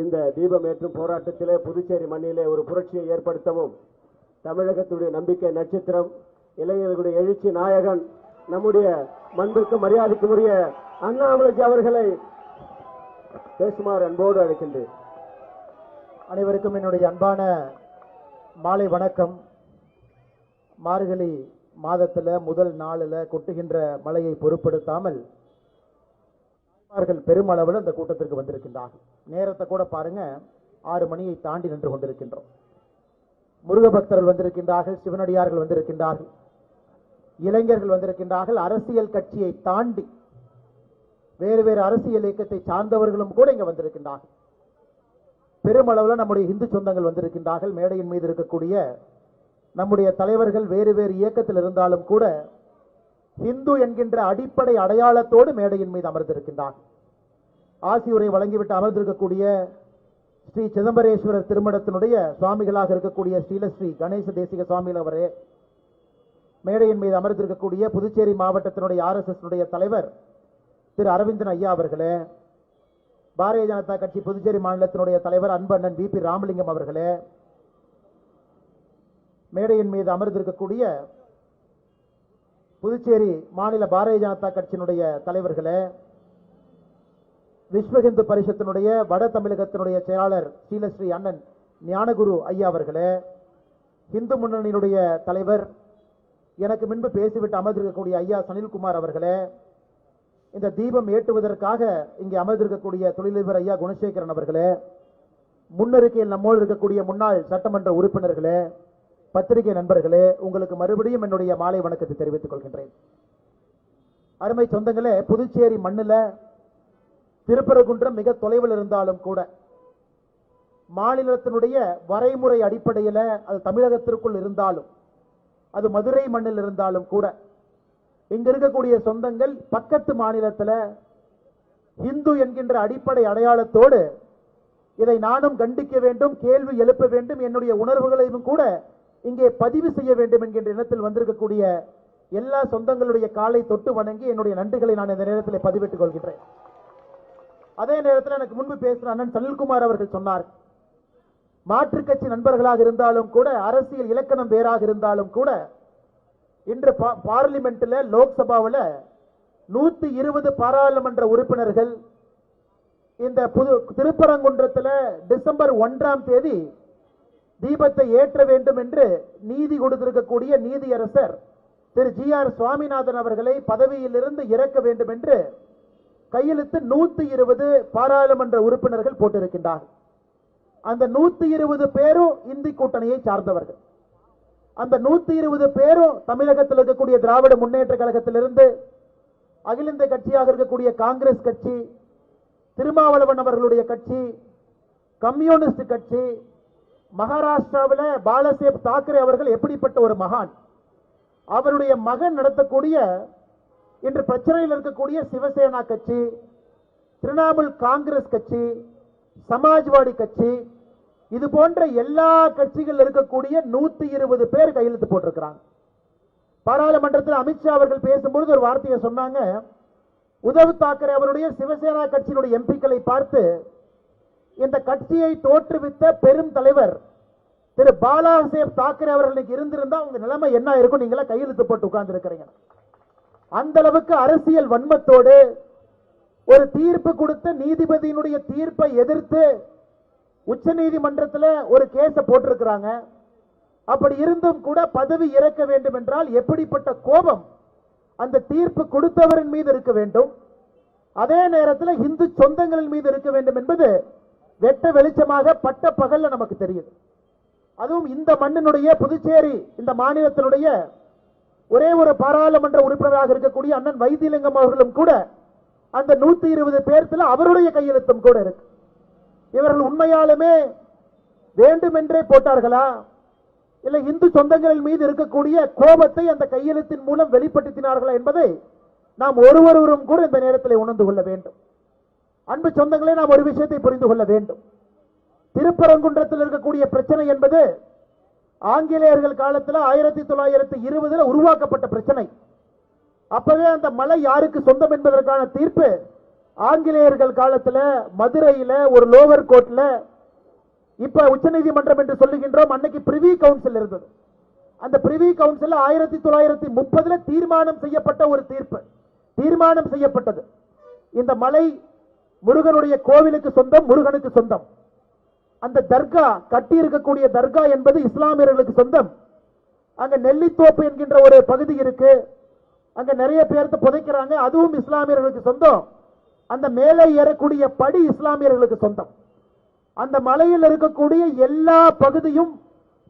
இந்த தீபமேற்றும் போராட்டத்திலே புதுச்சேரி மண்ணிலே ஒரு புரட்சியை ஏற்படுத்தவும் தமிழகத்துடைய நம்பிக்கை நட்சத்திரம், இளைஞர்களுடைய எழுச்சி நாயகன், நம்முடைய மண்புக்கு மரியாதைக்குரிய அண்ணாமலைஜி அவர்களை பேசுமாறு அன்போடு அழைக்கின்றேன். அனைவருக்கும் என்னுடைய அன்பான மாலை வணக்கம். மார்கழி மாதத்தில் முதல் நாளில் கொட்டுகின்ற மழையை பொருட்படுத்தாமல் பெருமளவில் அந்த கூட்டத்திற்கு வந்திருக்கின்றார்கள். நேரத்தை கூட பாருங்க, 6 மணியை தாண்டி நின்று கொண்டிருக்கின்றோம். முருக பக்தர்கள் வந்திருக்கின்றார்கள், சிவனடியார்கள் வந்திருக்கின்றார்கள், இளைஞர்கள் வந்திருக்கின்றார்கள். அரசியல் கட்சியை தாண்டி வேறு வேறு அரசியல் இயக்கத்தை சார்ந்தவர்களும் கூட இங்க வந்திருக்கின்றார்கள். பெருமளவில் நம்முடைய இந்து சொந்தங்கள் வந்திருக்கின்றார்கள். மேடையின் மீது இருக்கக்கூடிய நம்முடைய தலைவர்கள் வேறு வேறு இயக்கத்தில் இருந்தாலும் கூட இந்து என்கின்ற அடிப்படை அடையாளத்தோடு மேடையின் மீது அமர்ந்திருக்கின்றார். ஆசியுரை வழங்கிவிட்டு அமர்ந்திருக்கக்கூடிய ஸ்ரீ சிதம்பரேஸ்வரர் திருமணத்தினுடைய சுவாமிகளாக இருக்கக்கூடிய ஸ்ரீலஸ்ரீ கணேச தேசிக சுவாமிகள் அவரே, மேடையின் மீது அமர்ந்திருக்கக்கூடிய புதுச்சேரி மாவட்டத்தினுடைய RSS தலைவர் திரு அரவிந்தன் ஐயா அவர்களே, பாரதிய ஜனதா கட்சி புதுச்சேரி மாநிலத்தினுடைய தலைவர் அன்பு அண்ணன் VP ராமலிங்கம் அவர்களே, மேடையின் மீது அமர்ந்திருக்கக்கூடிய புதுச்சேரி மாநில பாரதிய ஜனதா கட்சியினுடைய தலைவர்களே, விஸ்வ இந்து பரிஷத்தினுடைய வட தமிழகத்தினுடைய செயலாளர் ஸ்ரீலஸ்ரீ அண்ணன் ஞானகுரு ஐயா அவர்களே, இந்து முன்னணியினுடைய தலைவர், எனக்கு முன்பு பேசிவிட்டு அமர்ந்திருக்கக்கூடிய ஐயா சனில்குமார் அவர்களே, இந்த தீபம் ஏற்றுவதற்காக இங்கே அமர்ந்திருக்கக்கூடிய தொழிலதிபர் ஐயா குணசேகரன் அவர்களே, முன்னறிக்கையில் நம்மோடு இருக்கக்கூடிய முன்னாள் சட்டமன்ற உறுப்பினர்களே, பத்திரிகை நண்பர்களே, உங்களுக்கு மறுபடியும் என்னுடைய மாலை வணக்கத்தை தெரிவித்துக் கொள்கின்றேன். அருமை சொந்தங்களே, புதுச்சேரி மண்ணில் திருப்பரங்குன்றம் மிக தொலைவில் இருந்தாலும் கூட மாநிலத்தினுடைய வரைமுறை அடிப்படையில் அது தமிழகத்திற்குள் இருந்தாலும், அது மதுரை மண்ணில் இருந்தாலும் கூட இங்க இருக்கக்கூடிய சொந்தங்கள் பக்கத்து மாநிலத்தில் இந்து என்கின்ற அடிப்படை அடையாளத்தோடு இதை நானும் கண்டிக்க வேண்டும், கேள்வி எழுப்ப வேண்டும், என்னுடைய உணர்வுகளையும் கூட இங்கே பதிவு செய்ய வேண்டும் என்கின்ற எண்ணத்தில் வந்திருக்கக்கூடிய எல்லா சொந்தங்களுடைய காலை தொட்டு வணங்கி என்னுடைய நன்றிகளை நான் இந்த நேரத்தில் பதிவிட்டுக் கொள்கின்றேன். அதே நேரத்தில் எனக்கு முன்பு பேசுகிற அண்ணன் சனில்குமார் அவர்கள் சொன்னார், மாற்றுக் கட்சி நண்பர்களாக இருந்தாலும் கூட, அரசியல் இலக்கணம் வேறாக இருந்தாலும் கூட, இன்று பார்லிமெண்ட்ல லோக்சபாவில் 120 பாராளுமன்ற உறுப்பினர்கள் இந்த திருப்பரங்குன்றத்தில் டிசம்பர் 1ஆம் தேதி தீபத்தை ஏற்ற வேண்டும் என்று நீதி கொடுத்திருக்கக்கூடிய நீதியரசர் திரு GR சுவாமிநாதன் அவர்களை பதவியிலிருந்து இறக்க வேண்டும் என்று கையெழுத்து 120 பாராளுமன்ற உறுப்பினர்கள் போட்டிருக்கின்றார். அந்த 120 பேரும் இந்தி கூட்டணியை சார்ந்தவர்கள். அந்த 120 பேரும் தமிழகத்தில் இருக்கக்கூடிய திராவிட முன்னேற்ற கழகத்திலிருந்து, அகில இந்திய கட்சியாக இருக்கக்கூடிய காங்கிரஸ் கட்சி, திருமாவளவன் அவர்களுடைய கட்சி, கம்யூனிஸ்ட் கட்சி, மகாராஷ்டிராவில் பாலசேப் தாக்கரே அவர்கள் எப்படிப்பட்ட ஒரு மகான், அவருடைய மகன் நடத்தக்கூடிய இன்று பிரச்சனையில் இருக்கக்கூடிய சிவசேனா கட்சி, திரிணாமுல் காங்கிரஸ் கட்சி, சமாஜ்வாடி கட்சி, இது போன்ற எல்லா கட்சிகள் இருக்கக்கூடிய 120 பேர் கையெழுத்து போட்டிருக்கிறாங்க. பாராளுமன்றத்தில் அமித்ஷா அவர்கள் பேசும்போது ஒரு வார்த்தையை சொன்னாங்க, உத்தவ் தாக்கரே அவருடைய சிவசேனா கட்சியினுடைய எம்பிக்களை பார்த்து, இந்த கட்சியை தோற்றுவித்த பெரும் தலைவர் திரு பாலாசேப் தாக்கரே அவர்களுக்கு இருந்திருந்தா உங்க நிலைமை என்ன இருக்கும், நீங்களா கையெழுத்து போட்டு உட்கார்ந்து இருக்கிறீங்க. அந்த அளவுக்கு அரசியல் வன்மத்தோடு ஒரு தீர்ப்பு கொடுத்த நீதிபதியினுடைய தீர்ப்பை எதிர்த்து உச்ச நீதிமன்றத்தில் ஒரு கேஸ போட்டிருக்கிறாங்க. அப்படி இருந்தும் கூட பதவி இறக்க வேண்டும் என்றால் எப்படிப்பட்ட கோபம் அந்த தீர்ப்பு கொடுத்தவரின் மீது இருக்க வேண்டும், அதே நேரத்தில் இந்து சொந்தங்களின் மீது இருக்க வேண்டும் என்பது வெட்ட வெளிச்சமாக பட்ட பகல்ல நமக்கு தெரியுது. அதுவும் இந்த மண்ணினுடைய புதுச்சேரி இந்த மாநிலத்தினுடைய ஒரே ஒரு பாராளுமன்ற உறுப்பினராக இருக்கக்கூடிய அண்ணன் வைத்திலிங்கம் அவர்களும் கூட அந்த 120 பேர்த்துல அவருடைய கையெழுத்தும் கூட இருக்கு. இவர்கள் உண்மையாலுமே வேண்டுமென்றே போட்டார்களா, இல்லை இந்து சொந்தங்களின் மீது இருக்கக்கூடிய கோபத்தை அந்த கையெழுத்தின் மூலம் வெளிப்படுத்தினார்களா என்பதை நாம் ஒருவரும் கூட இந்த நேரத்தில் உணர்ந்து கொள்ள வேண்டும். அன்பு சொந்தங்களே, நாம் ஒரு விஷயத்தை புரிந்து கொள்ள வேண்டும். திருப்பரங்குன்றத்தில் இருக்கக்கூடிய பிரச்சனை என்பது ஆங்கிலேயர்கள் காலத்தில் 1920 உருவாக்கப்பட்ட பிரச்சனை. அப்பவே அந்த மலை யாருக்கு சொந்தம் என்பதற்கான தீர்ப்பு ஆங்கிலேயர்கள் காலத்துல மதுரையில ஒரு லோவர் கோர்ட்ல, இப்ப உச்சநீதிமன்றம் என்று சொல்லுகின்றோம், அன்னைக்கு பிரிவி கவுன்சில் இருந்தது. அந்த பிரிவி கவுன்சில் 1930 தீர்மானம் செய்யப்பட்ட ஒரு தீர்ப்பு. தீர்மானம் செய்யப்பட்டது, இந்த மலை முருகனுடைய கோவிலுக்கு சொந்தம், முருகனுக்கு சொந்தம். அந்த தர்கா, கட்டி இருக்கக்கூடிய தர்கா என்பது இஸ்லாமியர்களுக்கு சொந்தம். அங்க நெல்லித்தோப்பு என்கின்ற ஒரு பகுதி இருக்கு, அங்க நிறைய பேர்த்த புதைக்கிறாங்க, அதுவும் இஸ்லாமியர்களுக்கு சொந்தம். அந்த மேலே ஏறக்கூடிய படி இஸ்லாமியர்களுக்கு சொந்தம். அந்த மலையில் இருக்கக்கூடிய எல்லா பகுதியும்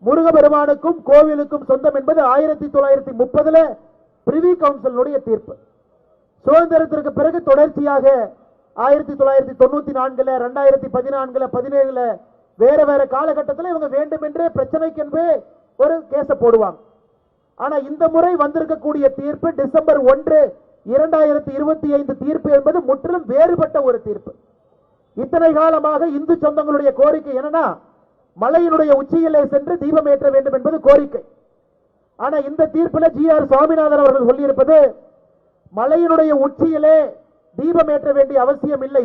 முருகபெருமானுக்கும் கோவிலுக்கும் சொந்தம் என்பது 1930 பிரிவி கவுன்சிலுடைய தீர்ப்பு. சுதந்திரத்திற்கு பிறகு தொடர்ச்சியாக 1994, 2014, 17 வேற வேற காலகட்டத்தில் இவங்க வேண்டும் என்றே பிரச்சனைக்கு ஒரு கேஸ போடுவாங்க. ஆனா இந்த முறை வந்திருக்கக்கூடிய தீர்ப்பு டிசம்பர் 1, 2025 தீர்ப்பு என்பது முற்றிலும் வேறுபட்ட ஒரு தீர்ப்பு. இத்தனை காலமாக இந்து சொந்தங்களுடைய கோரிக்கை என்னன்னா, மலையினுடைய உச்சியிலே சென்று தீபம் ஏற்ற வேண்டும் என்பது கோரிக்கை. ஆனா இந்த தீர்ப்பில் ஜி.ஆர். சுவாமிநாதன் அவர்கள் சொல்லியிருப்பது, மலையினுடைய உச்சியிலே தீபம் ஏற்ற வேண்டிய அவசியம் இல்லை.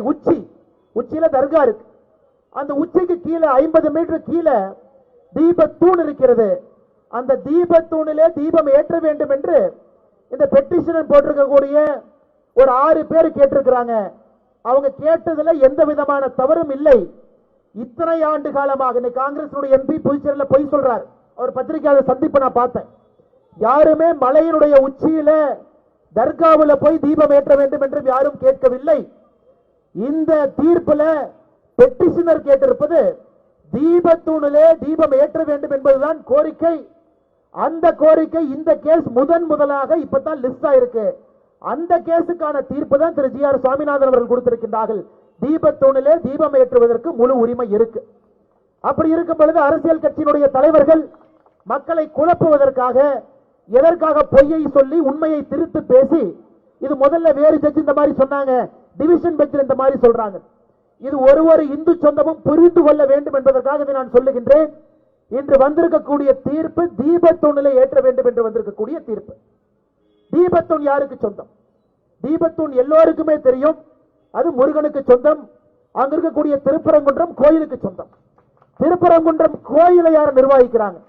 உச்சியில தர்கா இருக்கு, அந்த உச்சிக்கு கீழே 50 மீட்டர் கீழே தீபத்தூண் இருக்கிறது. அந்த தீபத்தூணிலே தீபம் ஏற்ற வேண்டும் என்று இந்த பெட்டிஷன் போட்டிருக்கக்கூடிய ஒரு 6 பேர் கேட்டிருக்கிறாங்க. அவங்க கேட்டதுல எந்த விதமான தவறும் இல்லை. இத்தனை ஆண்டு காலமாக காங்கிரஸ் எம்பி புதுச்சேரியில் பொய் சொல்றார். அவர் பத்திரிகையாளர் சந்திப்பு நான் பார்த்தேன். யாருமே மலையினுடைய உச்சியில தர்காவில் போய் தீபம் ஏற்ற வேண்டும் என்று யாரும் கேட்கவில்லை. இந்த தீர்ப்புல பெட்டிஷனர் கேட்டிருப்பது தீபத்தூணிலே தீபம் ஏற்ற வேண்டும் என்பதுதான் கோரிக்கை. அந்த கோரிக்கை இந்த கேஸ் முதலாக இப்பதான் லிஸ்ட் ஆயிருக்கு. அந்த கேஸுக்கான தீர்ப்பு தான் திரு ஜி.ஆர். சுவாமிநாதன் அவர்கள் கொடுத்திருக்கின்றார்கள். தீபத்தூணிலே தீபம் ஏற்றுவதற்கு முழு உரிமை இருக்கு. அப்படி இருக்கும் பொழுது அரசியல் கட்சியினுடைய தலைவர்கள் மக்களை குழப்புவதற்காக எதற்காக பொய்யை சொல்லி உண்மையை திருத்து பேசி, இது முதல்ல வேறு ஜட்ஜ் இந்த மாதிரி சொன்னாங்க, டிவிஷன் பெஞ்சில் இந்த மாதிரி சொல்றாங்க. இது ஒரு இந்து சொந்தமும் புரிந்து கொள்ள வேண்டும் என்பதற்காக இதை நான் சொல்லுகின்றேன். இன்று வந்திருக்கக்கூடிய தீர்ப்பு தீபத்தூணிலே ஏற்ற வேண்டும் என்று வந்திருக்கக்கூடிய தீர்ப்பு. தீபத்தூண் யாருக்கு சொந்தம்? தீபத்தூண் எல்லோருக்குமே தெரியும், அது முருகனுக்கு சொந்தம். அங்க இருக்கக்கூடிய திருப்பரங்குன்றம் கோயிலுக்கு சொந்தம். திருப்பரங்குன்றம் கோயிலை யார் நிர்வகிக்கிறாங்க?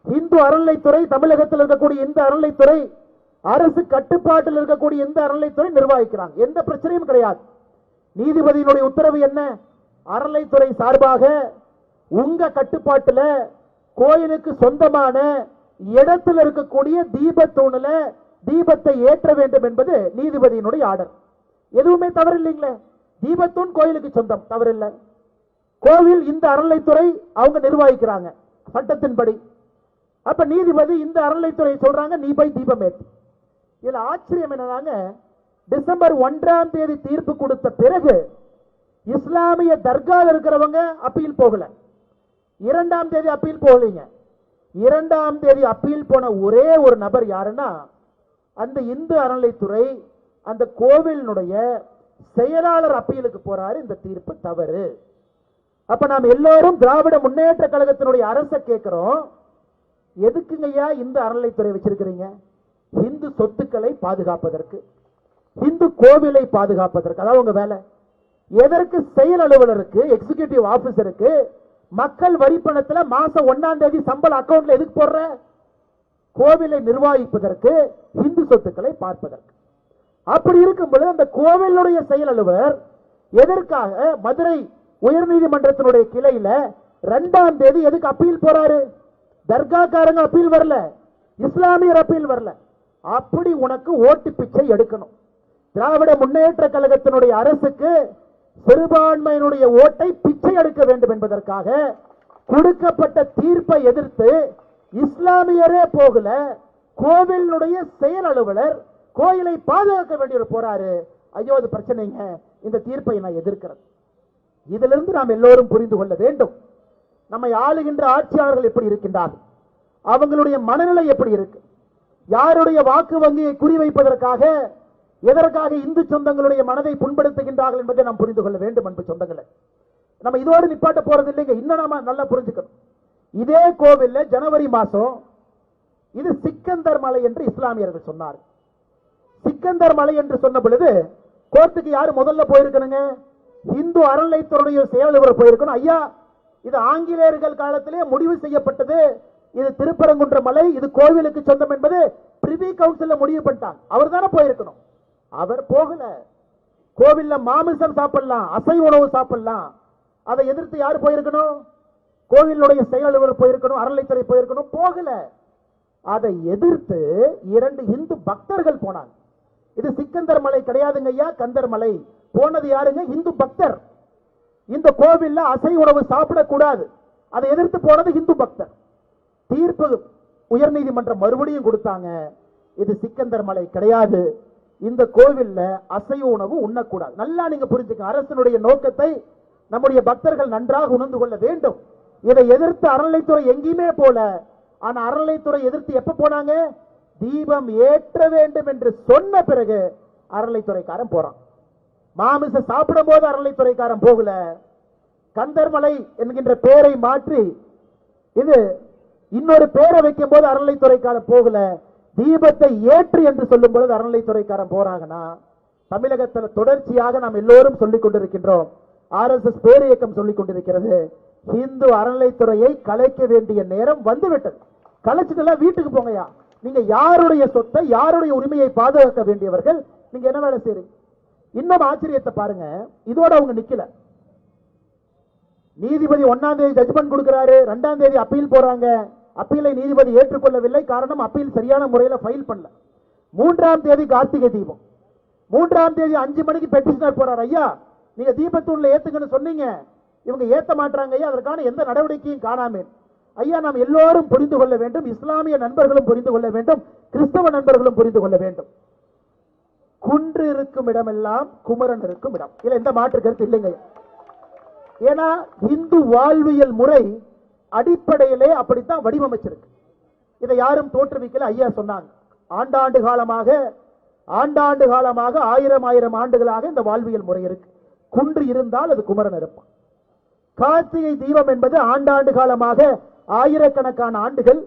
இந்து அறநிலைத்துறை, தமிழகத்தில் இருக்கக்கூடிய இந்த அறநிலைத்துறை, அரசு கட்டுப்பாட்டில் இருக்கக்கூடிய இந்த அறநிலைத்துறை நிர்வகிக்கிறாங்க. எந்த பிரச்சனையும் கிடையாது. நீதிபதியினுடைய உத்தரவு என்ன? அறநிலைத்துறை சார்பாக உங்க கட்டுப்பாட்டில் கோயிலுக்கு சொந்தமான இடத்தில் இருக்கக்கூடிய தீபத்தூணில தீபத்தை ஏற்ற வேண்டும் என்பது நீதிபதியினுடைய ஆர்டர். எதுவுமே தவறு இல்லைங்களே. தீபத்தூண் கோயிலுக்கு சொந்தம், தவறு இல்லை. கோவில் இந்த அறநிலைத்துறை அவங்க நிர்வகிக்கிறாங்க சட்டத்தின்படி. அப்ப நீதிபதி இந்த அறநிலைத்துறை சொல்றாங்க, நீ போய் தீபம் ஏற்று. இதுல ஆச்சரியம் என்னன்னாங்க, டிசம்பர் 1 தீர்ப்பு கொடுத்த பிறகு இஸ்லாமிய தர்காவில் இருக்கிறவங்க அப்பீல் போகல. 2 அப்பீல் போகலீங்க. 2 அப்பீல் போன ஒரே ஒரு நபர் யாருன்னா, அந்த இந்து அறநிலைத்துறை அந்த கோவிலினுடைய செயலாளர் அப்பீலுக்கு போறாரு. இந்த தீர்ப்பு தவறு. அப்ப நாம் எல்லோரும் திராவிட முன்னேற்ற கழகத்தினுடைய அரசை கேட்கிறோம், எதுக்குங்கய்யா இந்த அறநிலைத்துறை வச்சிருக்கிறீங்க? இந்து சொத்துக்களை பாதுகாப்பதற்கு, இந்து கோவிலை பாதுகாப்பதற்கு, அதாவது உங்க வேலை. எதற்கு செயல் அலுவலருக்கு, எக்ஸிகியூட்டிவ் ஆபீசருக்கு மக்கள் வரி பணத்துல மாசம் 1 சம்பளம் அக்கவுண்ட்ல எதுக்கு போடுற? கோவிலை நிர்வகிப்பதற்கு, இந்து சொத்துக்களை பார்ப்பதற்கு. அப்படி இருக்கும்போது அந்த கோவிலுடைய செயல் அலுவலர் எதற்காக மதுரை உயர்நீதிமன்றத்தினுடைய கிளையில 2 எதுக்கு அப்பீல் போறாரு? தர்காக்காரங்க அப்பீல் வரல, இஸ்லாமியர் அப்பீல் வரல. அப்படி உனக்கு ஓட்டு பிச்சை எடுக்கணும். திராவிட முன்னேற்ற கழகத்தினுடைய அரசுக்கு சிறுபான்மையினுடைய ஓட்டை பிச்சை எடுக்க வேண்டும் என்பதற்காக கொடுக்கப்பட்ட தீர்ப்பை எதிர்த்து இஸ்லாமியரே போகல, கோவிலுடைய செயல் அலுவலர் கோயிலை பாதுகாக்க வேண்டியவர் போறாரு. ஐயோ, அது பிரச்சனைங்க. இந்த தீர்ப்பை நான் எதிர்க்கிறேன். இதிலிருந்து நாம் எல்லோரும் புரிந்து கொள்ள வேண்டும், நம்மை ஆளுகின்ற ஆட்சியாளர்கள் எப்படி இருக்கின்றார்கள், அவங்களுடைய மனநிலை எப்படி இருக்கு, யாருடைய வாக்கு வங்கியை குறிவைப்பதற்காக எதற்காக இந்து சொந்தங்களுடைய மனதை புண்படுத்துகின்றார்கள் என்பதை நாம் புரிந்து கொள்ள வேண்டும். அன்பு சொந்தங்களை, நம்ம இதோடு நிப்பாட்ட போறது இல்லைங்க. இன்னும் நாம நல்லா புரிஞ்சுக்கணும். இதே கோவில்ல ஜனவரி மாசம் இது சிக்கந்தர் மலை என்று இஸ்லாமியர்கள் சொன்னார். சிக்கந்தர் மலை என்று சொன்ன பொழுது கோர்ட்டுக்கு யாரு முதல்ல போயிருக்கணுங்க? இந்து அறநிலைத்துறையுடைய செயல் அலுவலர் போயிருக்கணும். ஐயா, இது ஆங்கிலேயர்கள் காலத்திலே முடிவு செய்யப்பட்டது, இது திருப்பரங்குன்ற மலை, இது கோவிலுக்கு சொந்தம் என்பது பிரிவி கவுன்சில்ல முடிவு பண்ணிட்டாங்க. அவர் தானே போயிருக்கணும். அவர் போகல. கோவில்ல மாமிசம் சாப்பிடலாம், அசைவ உணவு சாப்பிடலாம், அதை எதிர்த்து யார் போயிருக்கணும்? கோவிலுடைய செயல் அலுவலர் போயிருக்கணும், அறநிலைத்துறை போயிருக்கணும். போகல. அதை எதிர்த்து 2 இந்து பக்தர்கள் போனாங்க. இது சிக்கந்தர் மலை கிடையாதுங்க ஐயா, கந்தர் மலை. போனது யாருங்க? இந்து பக்தர். இந்த கோவில்ல அசைவ உணவு சாப்பிடக்கூடாது, அதை எதிர்த்து போனது இந்து பக்தர். தீர்ப்பு உயர்நீதிமன்றம் மறுபடியும் கொடுத்தாங்க, இது சிக்கந்தர் மலை கிடையாது, இந்த கோவில்ல அசைவ உணவு உண்ணக்கூடாது. நல்லா நீங்க புரிஞ்சுக்க, அரசனுடைய நோக்கத்தை நம்முடைய பக்தர்கள் நன்றாக உணர்ந்து கொள்ள வேண்டும். இதை எதிர்த்து அறநிலைத்துறை எங்கேயுமே போல. ஆனா அறநிலைத்துறை எதிர்த்து எப்ப போனாங்க? தீபம் ஏற்ற வேண்டும் என்று சொன்ன பிறகு அறநிலைத்துறைக்காரன் போறான். மாமிச சாப்பிடும் போது அறநிலைத்துறைக்காரன் போகல. கந்தர்மலை என்கின்ற பெயரை மாற்றி இது இன்னொரு பெயரை வைக்கும் போது அறநிலைத்துறைக்காரன் போகல. தீபத்தை ஏற்று என்று சொல்லும் பொழுது அறநிலைத்துறைக்காரன் போறாங்கன்னா, தமிழகத்தில் தொடர்ச்சியாக நாம் எல்லோரும் சொல்லிக் கொண்டிருக்கின்றோம். RSS பேர் இயக்கம் சொல்லிக் கொண்டிருக்கிறது, இந்து அறநிலைத்துறையை கலைக்க வேண்டிய நேரம் வந்துவிட்டது. கலைச்சிட்டு வீட்டுக்கு போங்கயா. நீங்க யாருடைய சொத்தை, யாருடைய உரிமையை பாதுகாக்க வேண்டியவர்கள்? நீங்க என்ன வேலை செய்றீங்க? இன்னும் ஆச்சரியத்தை பாருங்க, இதோட அவங்க நிக்கல. நீதிபதி 1ஆம் தேதி ஜட்ஜ்மெண்ட் கொடுக்கிறாரு, 2ஆம் தேதி அப்பீல் போறாங்க. அப்பீலை நீதிபதி ஏற்றுக்கொள்ளவில்லை. காரணம், அப்பீல் சரியான முறையில் ஃபைல் பண்ணல. 3ஆம் தேதி கார்த்திகை தீபம். 3ஆம் தேதி 5 மணிக்கு பெட்டிஷனர் போறார், ஐயா நீங்க தீபத்தூண்ல ஏத்துங்கன்னு சொன்னீங்க, இவங்க ஏத்த மாட்டாங்க ஐயா, அதற்கான எந்த நடவடிக்கையும் காணாமே. ஐயா, நாம் எல்லோரும் புரிந்து கொள்ள வேண்டும், இஸ்லாமிய நண்பர்களும் புரிந்து கொள்ள வேண்டும், கிறிஸ்தவ நண்பர்களும் புரிந்து கொள்ள வேண்டும். குன்று இருக்கும் இடமெல்லாம் குமரன் இருக்கும் இடம், இல்ல எந்த மாற்று கருத்து இல்லைங்க. ஏன்னா இந்து வாழ்வியல் முறை அடிப்படையிலே அப்படித்தான் வடிவமைச்சிருக்கு. இதை யாரும் தோற்றுவிக்கல. ஐயா சொன்னாங்க, ஆண்டாண்டு காலமாக 1000 ஆண்டுகளாக இந்த வாழ்வியல் முறை இருக்கு. குன்று இருந்தால் அது குமரன் இருப்பான். கார்த்திகை தீபம் என்பது ஆண்டாண்டு காலமாக ஆயிரக்கணக்கான ஆண்டுகள்,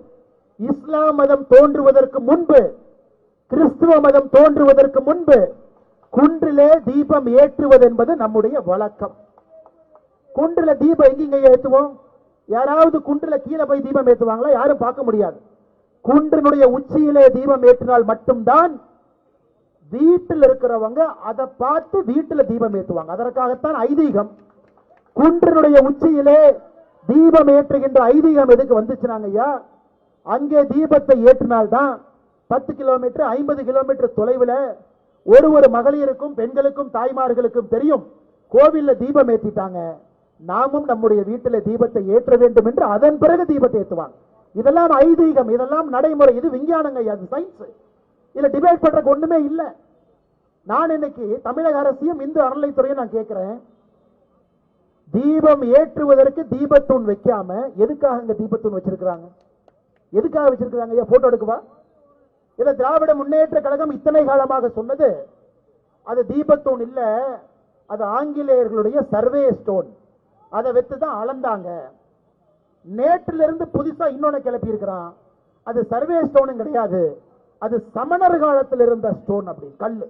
இஸ்லாம் மதம் தோன்றுவதற்கு முன்பு, கிறிஸ்துவ மதம் தோன்றுவதற்கு முன்பு குன்றிலே தீபம் ஏற்றுவது என்பது நம்முடைய வழக்கம். குன்றுல தீபம் எங்கீங்க ஏற்றுவோம்? யாராவது குன்றுல கீழே போய் தீபம் ஏற்றுவாங்களா? யாரும் பார்க்க முடியாது. குன்றினுடைய உச்சியிலே தீபம் ஏற்றினால் மட்டும்தான் வீட்டில் இருக்கிறவங்க அதை பார்த்து வீட்டில் தீபம் ஏற்றுவாங்க. அதற்காகத்தான் ஐதீகம். குன்றினுடைய உச்சியிலே தீபம் ஏற்றுகின்ற ஐதீகம் எதுக்கு வந்துச்சுனாங்க ஐயா? அங்கே தீபத்தை ஏற்றினால்தான் 10 கிலோமீட்டர் 50 கிலோமீட்டர் தொலைவில் ஒரு மகளிருக்கும் பெண்களுக்கும் தாய்மார்களுக்கும் தெரியும், கோவில்ல தீபம் ஏற்றிட்டாங்க, நாமும் நம்முடைய வீட்டில் தீபத்தை ஏற்ற வேண்டும் என்று அதன் பிறகு தீபத்தை ஏற்றுவாங்க. இதெல்லாம் ஐதீகம், இதெல்லாம் நடைமுறை, இது விஞ்ஞானங்க, அது சயின்ஸ். இல்ல டிபேட் பண்றதுக்கு ஒண்ணுமே இல்ல. நான் இன்னைக்கு தமிழக அரசியும் இந்து அறநிலைத்துறையும் நான் கேட்கிறேன், தீபம் ஏற்றுவதற்கு தீபத்தூண் வைக்காம எதுக்காக இங்க தீபத்தூண் வச்சிருக்காங்க? எதுக்காக வச்சிருக்காங்க ஐயா? போட்டோ எடுக்குவா? இத திராவிட முன்னேற்ற கழகம் இத்தனை காலமாக சொன்னது அது தீபத்தூண் இல்ல, அது ஆங்கிலேயர்களுடைய சர்வே ஸ்டோன். அதை வைத்துதான் அளந்தாங்க. நேற்றிலிருந்து புதுசா இன்னொன்னு கிளப்பி இருக்கிறான், அது சர்வே ஸ்டோன் கிடையாது, அது சமணர் காலத்தில் இருந்த ஸ்டோன். அப்படி கல்லு.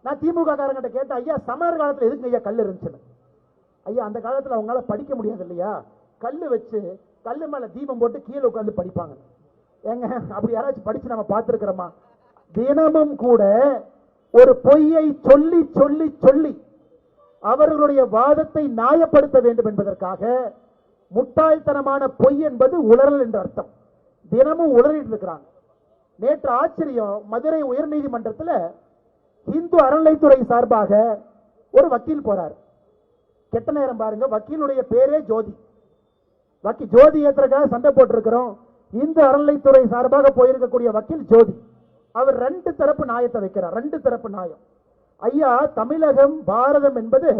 நான் திமுக காரங்கிட்ட கேட்டேன், ஐயா சமணர் காலத்தில் எதுக்கு ஐயா கல் இருந்துச்சுன்னு? ஐயா அந்த காலத்தில் அவங்களால படிக்க முடியாது இல்லையா, கல்லு வச்சு கல்லு மேல தீபம் போட்டு கீழே உட்கார்ந்து படிப்பாங்க. ஏங்க அப்படி யாராச்சும் படிச்சு நம்ம பார்த்திருக்கிறோமா? தினமும் கூட ஒரு பொய்யை சொல்லி சொல்லி சொல்லி அவர்களுடைய வாதத்தை நியாயப்படுத்த வேண்டும் என்பதற்காக, முட்டாள்தனமான பொய் என்பது உளறல் என்ற அர்த்தம், தினமும் உளறிட்டு இருக்கிறாங்க. நேற்று ஆச்சரியம், மதுரை உயர்நீதிமன்றத்தில் இந்து அறநிலைத்துறை சார்பாக ஒரு வக்கீல் போறார். கெட்ட நேரம் பாருங்க, வக்கீலுடைய பேரே ஜோதி. ஜோதி ஏற்றக்காக சண்டை போட்டிருக்கிறோம். இந்து அறநிலைத்துறை சார்பாக போயிருக்கக்கூடிய வக்கீல் ஜோதி, அவர் 2 தரப்பு நியாயத்தை வைக்கிறார். 2 தரப்பு நியாயம். ஐயா, தமிழகம் பாரதம் என்பது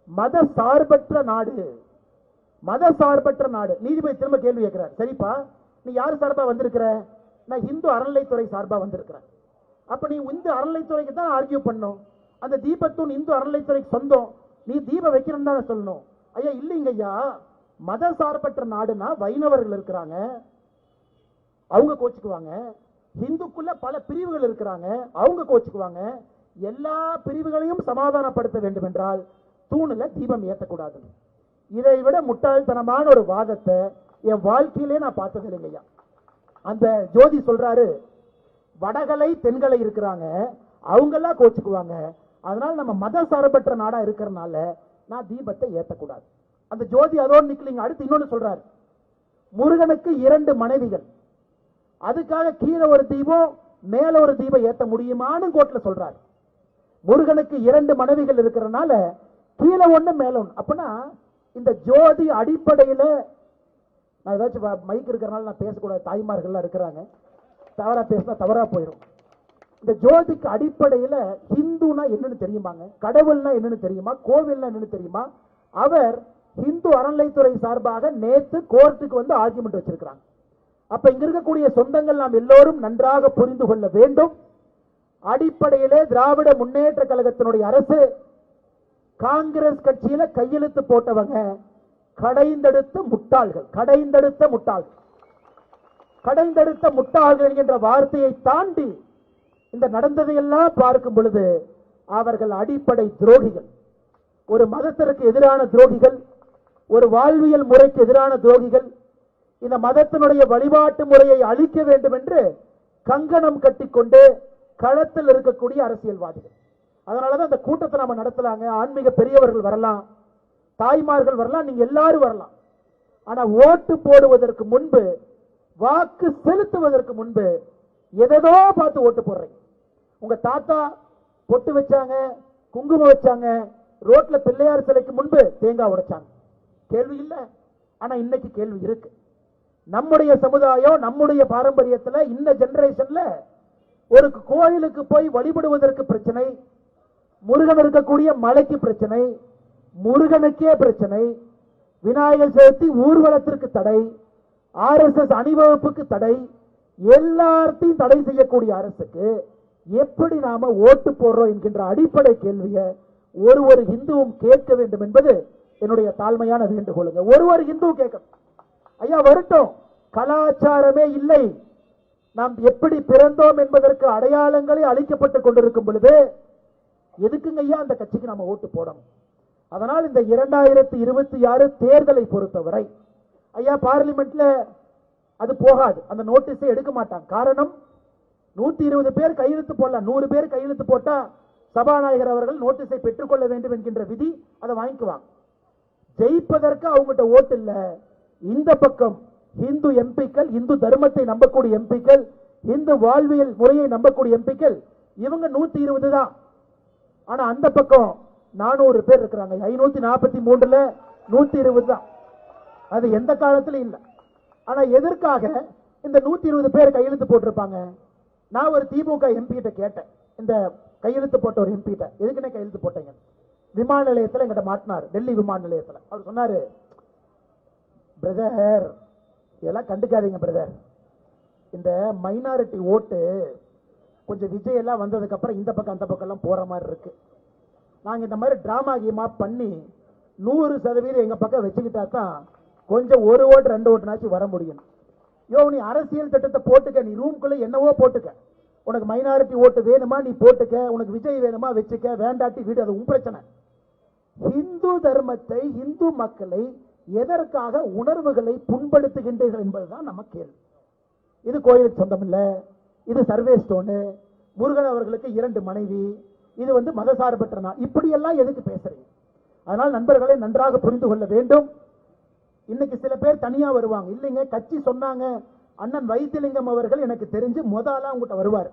மத சார்பற்ற நாடு, மத சார்பற்ற நாடு. நீதிபதி திரும்ப கேள்வி கேட்கிறார், சரிப்பா நீ யார் சார்பா வந்திருக்கிற? நான் இந்து அறநிலைத்துறை சார்பா வந்திருக்கிறேன். அப்ப நீ இந்து அறநிலைத்துறைக்கு தான் ஆர்கியூ பண்ணும், அந்த தீபத்தூண் இந்து அறநிலைத்துறைக்கு சொந்தம், நீ தீபம் வைக்கணும் தான் சொல்லணும். ஐயா இல்லைங்க ஐயா, மத சார்பற்ற நாடுனா வைணவர்கள் இருக்கிறாங்க, அவங்க கோச்சுக்குவாங்க. இந்துக்குள்ள பல பிரிவுகள் இருக்கிறாங்க, அவங்க கோச்சுக்குவாங்க. எல்லா பிரிவுகளையும் சமாதானப்படுத்த வேண்டும் என்றால் தூணுல தீபம் ஏற்றக்கூடாது. இதை விட முட்டாள்தனமான ஒரு வாதத்தை என் வாழ்க்கையிலே நான் பார்த்தது இல்லைங்கய்யா. அந்த ஜோதி சொல்றாரு, வடகலை தென்கலை இருக்கிறாங்க, அவங்க எல்லாம் கோச்சுக்குவாங்க, அதனால நம்ம மத சார்பற்ற நாடா இருக்கிறதுனால நான் தீபத்தை ஏற்றக்கூடாது. அந்த ஜோதி அதோடு நிக்கலிங்க. அடுத்து இன்னொன்னு சொல்றாரு, முருகனுக்கு 2 மனைவிகள், அதுக்காக கீழே ஒரு தீபம் மேல ஒரு தீபம் ஏற்ற முடியுமான்னு கோர்ட்ல சொல்றாரு. முருகனுக்கு 2 மனைவிகள் இருக்கிறதுனால கீழே ஒண்ணு மேல ஒண்ணு. அப்படின்னா இந்த ஜோதி அடிப்படையில, நான் ஏதாச்சும் மைக் இருக்கிறனால நான் பேசக்கூடாது, தாய்மார்கள்லாம் இருக்கிறாங்க, தவறா பேசினா தவறா போயிடும். இந்த ஜோதிக்கு அடிப்படையில ஹிந்துனா என்னன்னு தெரியுமாங்க, கடவுள்னா என்னன்னு தெரியுமா, கோவில்னா என்னன்னு தெரியுமா? அவர் இந்து அறநிலைத்துறை சார்பாக நேத்து கோர்ட்டுக்கு வந்து ஆர்குமெண்ட் வச்சிருக்கிறாங்க. அப்ப இங்க இருக்கக்கூடிய சொந்தங்கள் நாம் எல்லோரும் நன்றாக புரிந்து கொள்ள வேண்டும். அடிப்படையிலே திராவிட முன்னேற்ற கழகத்தினுடைய அரசு காங்கிரஸ் கட்சியில கையெழுத்து போட்டவங்க கடைந்தெடுத்த முட்டாள்கள், கடைந்தெடுத்த முட்டாள்கள் என்ற வார்த்தையை தாண்டி இந்த நடந்ததையெல்லாம் பார்க்கும் பொழுது அவர்கள் அடிப்படை துரோகிகள், ஒரு மதத்திற்கு எதிரான துரோகிகள், ஒரு வாழ்வியல் முறைக்கு எதிரான துரோகிகள், இந்த மதத்தினுடைய வழிபாட்டு முறையை அழிக்க வேண்டும் என்று கங்கணம் கட்டிக்கொண்டு களத்தில் இருக்கக்கூடிய அரசியல்வாதிகள். அதனாலதான் இந்த கூட்டத்தை நம்ம நடத்தலாங்க. ஆன்மீக பெரியவர்கள் வரலாம், தாய்மார்கள் வரலாம், நீங்க எல்லாரும் வரலாம். ஆனா ஓட்டு போடுவதற்கு முன்பு, வாக்கு செலுத்துவதற்கு முன்பு எதோ பார்த்து ஓட்டு போடுறீங்க. உங்க தாத்தா பொட்டு வச்சாங்க, குங்குமம் வச்சாங்க, ரோட்ல பிள்ளையார் சிலைக்கு முன்பு தேங்காய் உடைச்சாங்க. கேள்வி இல்லை. ஆனா இன்னைக்கு கேள்வி இருக்கு. நம்முடைய சமுதாயம், நம்முடைய பாரம்பரியத்துல இந்த ஜெனரேஷன்ல ஒரு கோயிலுக்கு போய் வழிபடுவதற்கு பிரச்சனை, முருகன் இருக்கக்கூடிய மலைக்கு பிரச்சனை, முருகனுக்கே பிரச்சனை, விநாயகர் சதுர்த்தி ஊர்வலத்திற்கு தடை, ஆர்எஸ்எஸ் அணிவகுப்புக்கு தடை, எல்லாத்தையும் தடை செய்யக்கூடிய அரசுக்கு எப்படி நாம ஓட்டு போடுறோம் என்கின்ற அடிப்படை கேள்வியை ஒரு இந்துவும் கேட்க வேண்டும் என்பது என்னுடைய தாழ்மையான வேண்டுகோளுங்க. ஒரு இந்து கேட்கணும், ஐயா வரட்டும், கலாச்சாரமே இல்லை, நாம் எப்படி பிறந்தோம் என்பதற்கு அடையாளங்களே அளிக்கப்பட்டுக் கொண்டிருக்கும் பொழுது எதுக்குங்க ஐயா அந்த கட்சிக்கு நாம ஓட்டு போடணும்? அதனால் இந்த 2026 தேர்தலை பொறுத்தவரை ஐயா பார்லிமெண்ட்ல அது போகாது, அந்த நோட்டீஸை எடுக்க மாட்டாங்க. காரணம் 120 பேர் கையெழுத்து போடலாம், 100 பேர் கையெழுத்து போட்டா சபாநாயகர் அவர்கள் நோட்டீஸை பெற்றுக்கொள்ள வேண்டும் என்கின்ற விதி, அதை வாங்கிக்குவாங்க. ஜெயிப்பதற்கு அவங்ககிட்ட ஓட்டு இல்ல. இந்த பக்கம் இந்து எம்பிக்கள், இந்து தர்மத்தை நம்பக்கூடிய எம்பிக்கள், இந்து வாழ்வியல் முறையை நம்பக்கூடிய எம்பிக்கள், இவங்க 120 தான். ஆனா அந்த பக்கம் 400 பேர் இருக்கிறாங்க. 543ல 120 தான். அது எந்த காலத்திலும் இல்லை. ஆனா எதற்காக இந்த 120 பேர் கையெழுத்து போட்டிருப்பாங்க? நான் ஒரு திமுக எம்பி கிட்ட கேட்டேன், இந்த கையெழுத்து போட்ட ஒரு எம்பி கிட்ட, எதுக்குன்னே கையெழுத்து போட்டீங்க? விமான நிலையத்தில் எங்கிட்ட மாட்டினார், டெல்லி விமான நிலையத்தில். அவர் சொன்னாரு, பிரதர் இதெல்லாம் கண்டுக்காதீங்க பிரதர், இந்த மைனாரிட்டி ஓட்டு கொஞ்சம் விஜய் எல்லாம் வந்ததுக்கு அப்புறம் இந்த பக்கம் அந்த பக்கம் எல்லாம் போற மாதிரி இருக்கு. நாங்க இந்த மாதிரி டிராமா கீமா பண்ணி 100% எங்க பக்கம் வச்சுக்கிட்டா தான் கொஞ்சம் 1 ஓட்டு 2 ஓட்டுனாச்சும் வர முடியும். நீ அரசியல் திட்டத்தை போட்டுக்க, நீ ரூம்குள்ள என்னவோ போட்டுக்க, உனக்கு மைனாரிட்டி ஓட்டு வேணுமா நீ போட்டுக்க, உனக்கு விஜய் வேணுமா வச்சுக்க, வேண்டாட்டி வீடு, அது உன் பிரச்சனை. இந்து தர்மத்தை, இந்து மக்களை எதற்காக உணர்வுகளை புண்படுத்துகின்றீர்கள் என்பதுதான் நம்ம கேள்வி. இது கோயிலுக்கு சொந்தம் இல்ல, இது சர்வே ஸ்டோனு, முருகன் அவர்களுக்கு 2 மனைவி, இது மதசார்பற்ற நாள், இப்படி எல்லாம் எதுக்கு பேசுறீங்க? அதனால் நண்பர்களை நன்றாக புரிந்து கொள்ள வேண்டும். இன்னைக்கு சில பேர் தனியா வருவாங்க, இல்லைங்க கட்சி சொன்னாங்க, அண்ணன் வைத்திலிங்கம் அவர்கள் எனக்கு தெரிஞ்சு முதல்ல உங்ககிட்ட வருவார்,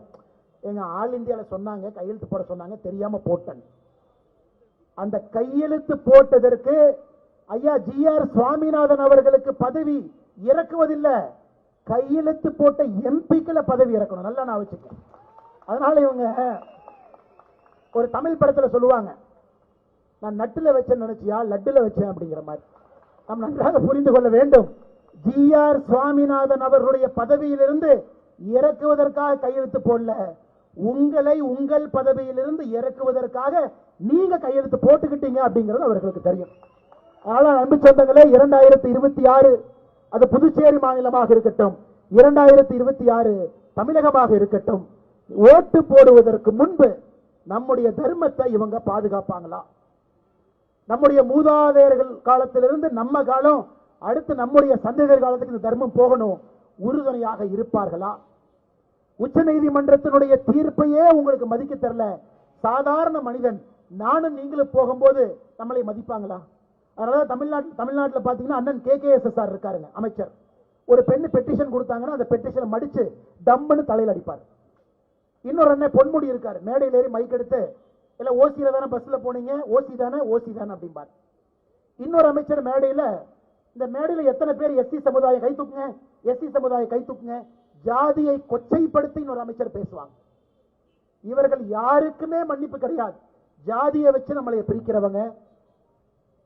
எங்க ஆல் இந்தியால சொன்னாங்க கையெழுத்து போட சொன்னாங்க, தெரியாம போட்டேன். அந்த கையெழுத்து போட்டதற்கு ஐயா GR சுவாமிநாதன் அவர்களுக்கு பதவி இறக்குவதில்லை, கையெழுத்து போட்ட எம்பிக்களை பதவி இறக்கணும். நல்லா நான் வச்சுக்க. அதனால இவங்க ஒரு தமிழ் படத்துல சொல்லுவாங்க, நான் நட்டுல வச்சேன் நினைச்சியா லட்டுல வச்சேன் அப்படிங்கிற மாதிரி. நாம் நன்றாக புரிந்து கொள்ள வேண்டும். GR சுவாமிநாதன் அவர்களுடைய பதவியிலிருந்து இறக்குவதற்காக கையெழுத்து போடல, உங்களை உங்கள் பதவியிலிருந்து இறக்குவதற்காக நீங்க கையெழுத்து போட்டுக்கிட்டீங்க அப்படிங்கிறது அவர்களுக்கு தெரியும். அதனால அன்பு சொந்தங்களே, 2026 அது புதுச்சேரி மாநிலமாக இருக்கட்டும், 2026 தமிழகமாக இருக்கட்டும், ஓட்டு போடுவதற்கு முன்பு நம்முடைய தர்மத்தை இவங்க பாதுகாப்பாங்களா? நம்முடைய மூதாதையர்கள் காலத்திலிருந்து நம்ம காலம், அடுத்து நம்முடைய சந்ததியர் காலத்துக்கு இந்த தர்மம் போகணும், உறுதுணையாக இருப்பார்களா? உச்ச நீதிமன்றத்தினுடைய தீர்ப்பையே உங்களுக்கு மதிக்க தெரியல, சாதாரண மனிதன் நானும் நீங்களும் போகும்போது நம்மளை மதிப்பாங்களா? அதனால தமிழ்நாட்டில் பாத்தீங்கன்னா அண்ணன் KKSSR இருக்காருங்க அமைச்சர், ஒரு பெண்ணு பெட்டிஷன் கொடுத்தாங்கன்னா அந்த பெட்டிஷனை மடிச்சு டம்னு தலையில் அடிப்பார். இன்னொரு அண்ணன் பொன்முடி இருக்காரு, மேடையில் ஏறி மைக் எடுத்து இல்ல ஓசியில தானே பஸ்ல போனீங்க, ஓசி தானே அப்படிம்பார். இன்னொரு அமைச்சர் மேடையில, இந்த மேடையில எத்தனை பேர் எஸ்சி சமுதாயம் கை தூக்குங்க, எஸ்சி சமுதாயம் கை தூக்குங்க, ஜாதியை கொச்சைப்படுத்தி இன்னொரு அமைச்சர் பேசுவாங்க. இவர்கள் யாருக்குமே மன்னிப்பு கிடையாது. ஜாதியை வச்சு நம்மளை பிரிக்கிறவங்க,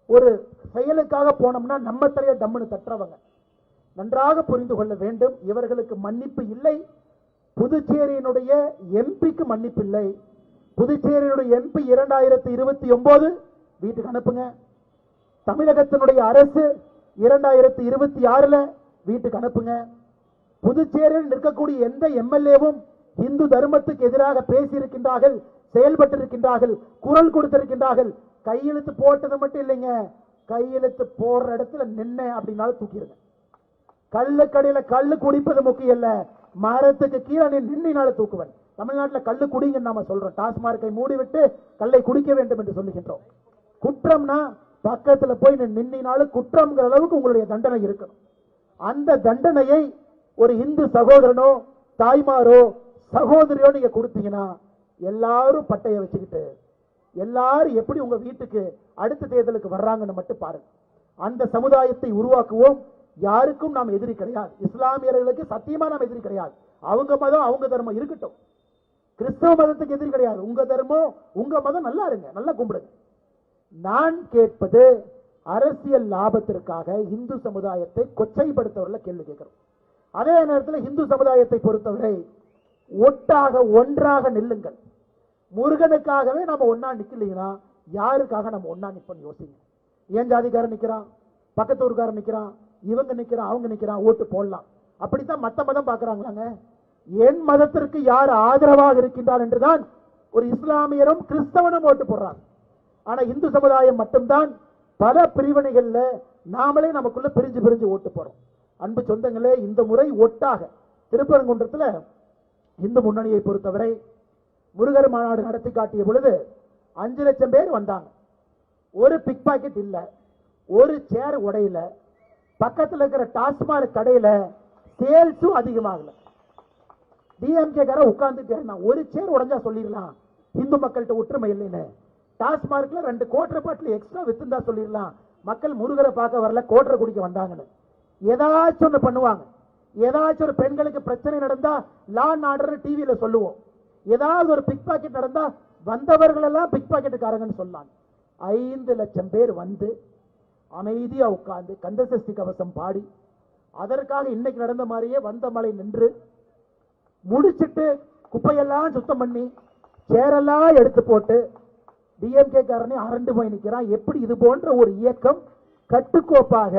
ஒரு செயலுக்காக போனோம்னா நம்ம தலைய டம்முன்னு தட்டுறவங்க. நன்றாக புரிந்து கொள்ள வேண்டும், இவர்களுக்கு மன்னிப்பு இல்லை. புதுச்சேரியினுடைய எம்பிக்கு மன்னிப்பு இல்லை. புதுச்சேரியினுடைய எம்பி 2029 வீட்டுக்கு அனுப்புங்க. தமிழகத்தினுடைய அரசு 2026 வீட்டுக்கு அனுப்புங்க. புதுச்சேரியில் நிற்கக்கூடிய எந்த எம்எல்ஏவும் இந்து தர்மத்துக்கு எதிராக பேசியிருக்கின்றார்கள், செயல்பட்டிருக்கின்றார்கள், குரல் கொடுத்திருக்கின்றார்கள். கையெழுத்து போட்டது மட்டும் இல்லைங்க, கையெழுத்து போடுற இடத்துல நின்ன அப்படின்னாலும் தூக்கிடுங்க. கல்லு கடையில கல்லு குடிப்பது முக்கியம் இல்ல, மரத்துக்கு கீழே நின்றினாலும் தூக்குவன். தமிழ்நாட்டில் கல்லு குடிங்கன்னு நாம சொல்றோம், டாஸ்மார்க்கை மூடிவிட்டு கல்லை குடிக்க வேண்டும் என்று சொல்லுகின்றோம். குற்றம்னா பக்கத்துல போய் நின்றினாலும் குற்றம்ங்கிற அளவுக்கு உங்களுடைய தண்டனை இருக்கணும். அந்த தண்டனையை ஒரு இந்து சகோதரனோ தாய்மாரோ சகோதரியோ நீங்க கொடுத்தீங்கன்னா எல்லாரும் பட்டையை வச்சுக்கிட்டு எல்லாரும் எப்படி உங்க வீட்டுக்கு அடுத்த தேர்தலுக்கு வர்றாங்கன்னு மட்டும் பாருங்க. அந்த சமுதாயத்தை உருவாக்குவோம். யாருக்கும் நாம் எதிரி கிடையாது. இஸ்லாமியர்களுக்கு சத்தியமா நாம் எதிரி கிடையாது. அவங்க மதம் அவங்க தர்மம் இருக்கட்டும். கிறிஸ்தவ மதத்துக்கு எதிரி கிடையாது. உங்க தர்மம் உங்க மதம், நல்லா இருங்க, நல்லா கும்பிடுங்க. நான் கேட்பது அரசியல் லாபத்திற்காக இந்து சமுதாயத்தை கொச்சைப்படுத்தவர்கள கேள்வி கேட்கிறோம். அதே நேரத்தில் இந்து சமுதாயத்தை பொறுத்தவரை ஒட்டாக ஒன்றாக நில்லுங்கள். முருகனுக்காகவே நம்ம ஒன்னா நிக்கலீங்கன்னா யாருக்காக நம்ம ஒன்னா நிப்போம் யோசிங்க. ஏன் ஜாதிக்காரன் நிக்கிறான், பக்கத்து ஊருக்காரன் நிக்கிறான், இவங்க நிக்கிறான், அவங்க நிக்கிறான், ஓட்டு போடலாம். அப்படித்தான் மத்த மதம் பாக்குறாங்களாங்க. என் மதத்திற்கு யார் ஆதரவாக இருக்கின்றார் என்றுதான் ஒரு இஸ்லாமியரும் கிறிஸ்தவனும் ஓட்டு போடுறாங்க. ஆனா இந்து சமுதாயம் மட்டும்தான் பல பிரிவினைகள்ல நாமளே நமக்குள்ள பிரிஞ்சு பிரிஞ்சு ஓட்டு போறோம். அன்பு சொந்தங்களே, இந்த முறை ஒட்டாக திருப்பரங்குன்றத்துல இந்து முன்னணியை பொறுத்தவரை முருகர் மாநாடு நடத்தி காட்டிய பொழுது 5 லட்சம் பேர் வந்தாங்க. ஒரு பிக் பாக்கெட் இல்ல, ஒரு சேர் உடையில, பக்கத்தில் இருக்கிற டாஸ்மாக் கடையில சேல்ஸும் அதிகமாகல. டிஎம்கே கார உட்கார்ந்துட்டே இருந்தான். ஒரு சேர் உடைஞ்சா சொல்லிடலாம் இந்து மக்கள்கிட்ட ஒற்றுமை இல்லைன்னு. டாஸ்மார்க்ல 2 குவார்டர் பாட்டில் எக்ஸ்ட்ரா வித்துந்தா சொல்லிடலாம் மக்கள் முருகரை பார்க்க வரல, குவார்டர் குடிக்க வந்தாங்கன்னு. ஏதாச்சும் ஒண்ணு பண்ணுவாங்க. ஏதாச்சும் ஒரு பெண்களுக்கு பிரச்சனை நடந்தா லா அண்ட் ஆர்டர் டிவியில சொல்லுவோம். ஏதாவது ஒரு பிக் பாக்கெட் நடந்தா வந்தவர்கள் எல்லாம் பிக் பாக்கெட்டுக்காரங்கன்னு சொன்னாங்க. 5 லட்சம் பேர் வந்து அமைதியா உட்கார்ந்து கந்தசஷ்டி கவசம் பாடி, அதற்காக இன்னைக்கு நடந்த மாதிரியே வந்த மலை நின்று முடிச்சிட்டு குப்பையெல்லாம் சுத்தம் பண்ணி சேரெல்லாம் எடுத்து போட்டு டிஎம்கே காரனே அரண்டு போய் நிற்கிறான். எப்படி இது போன்ற ஒரு இயக்கம் கட்டுக்கோப்பாக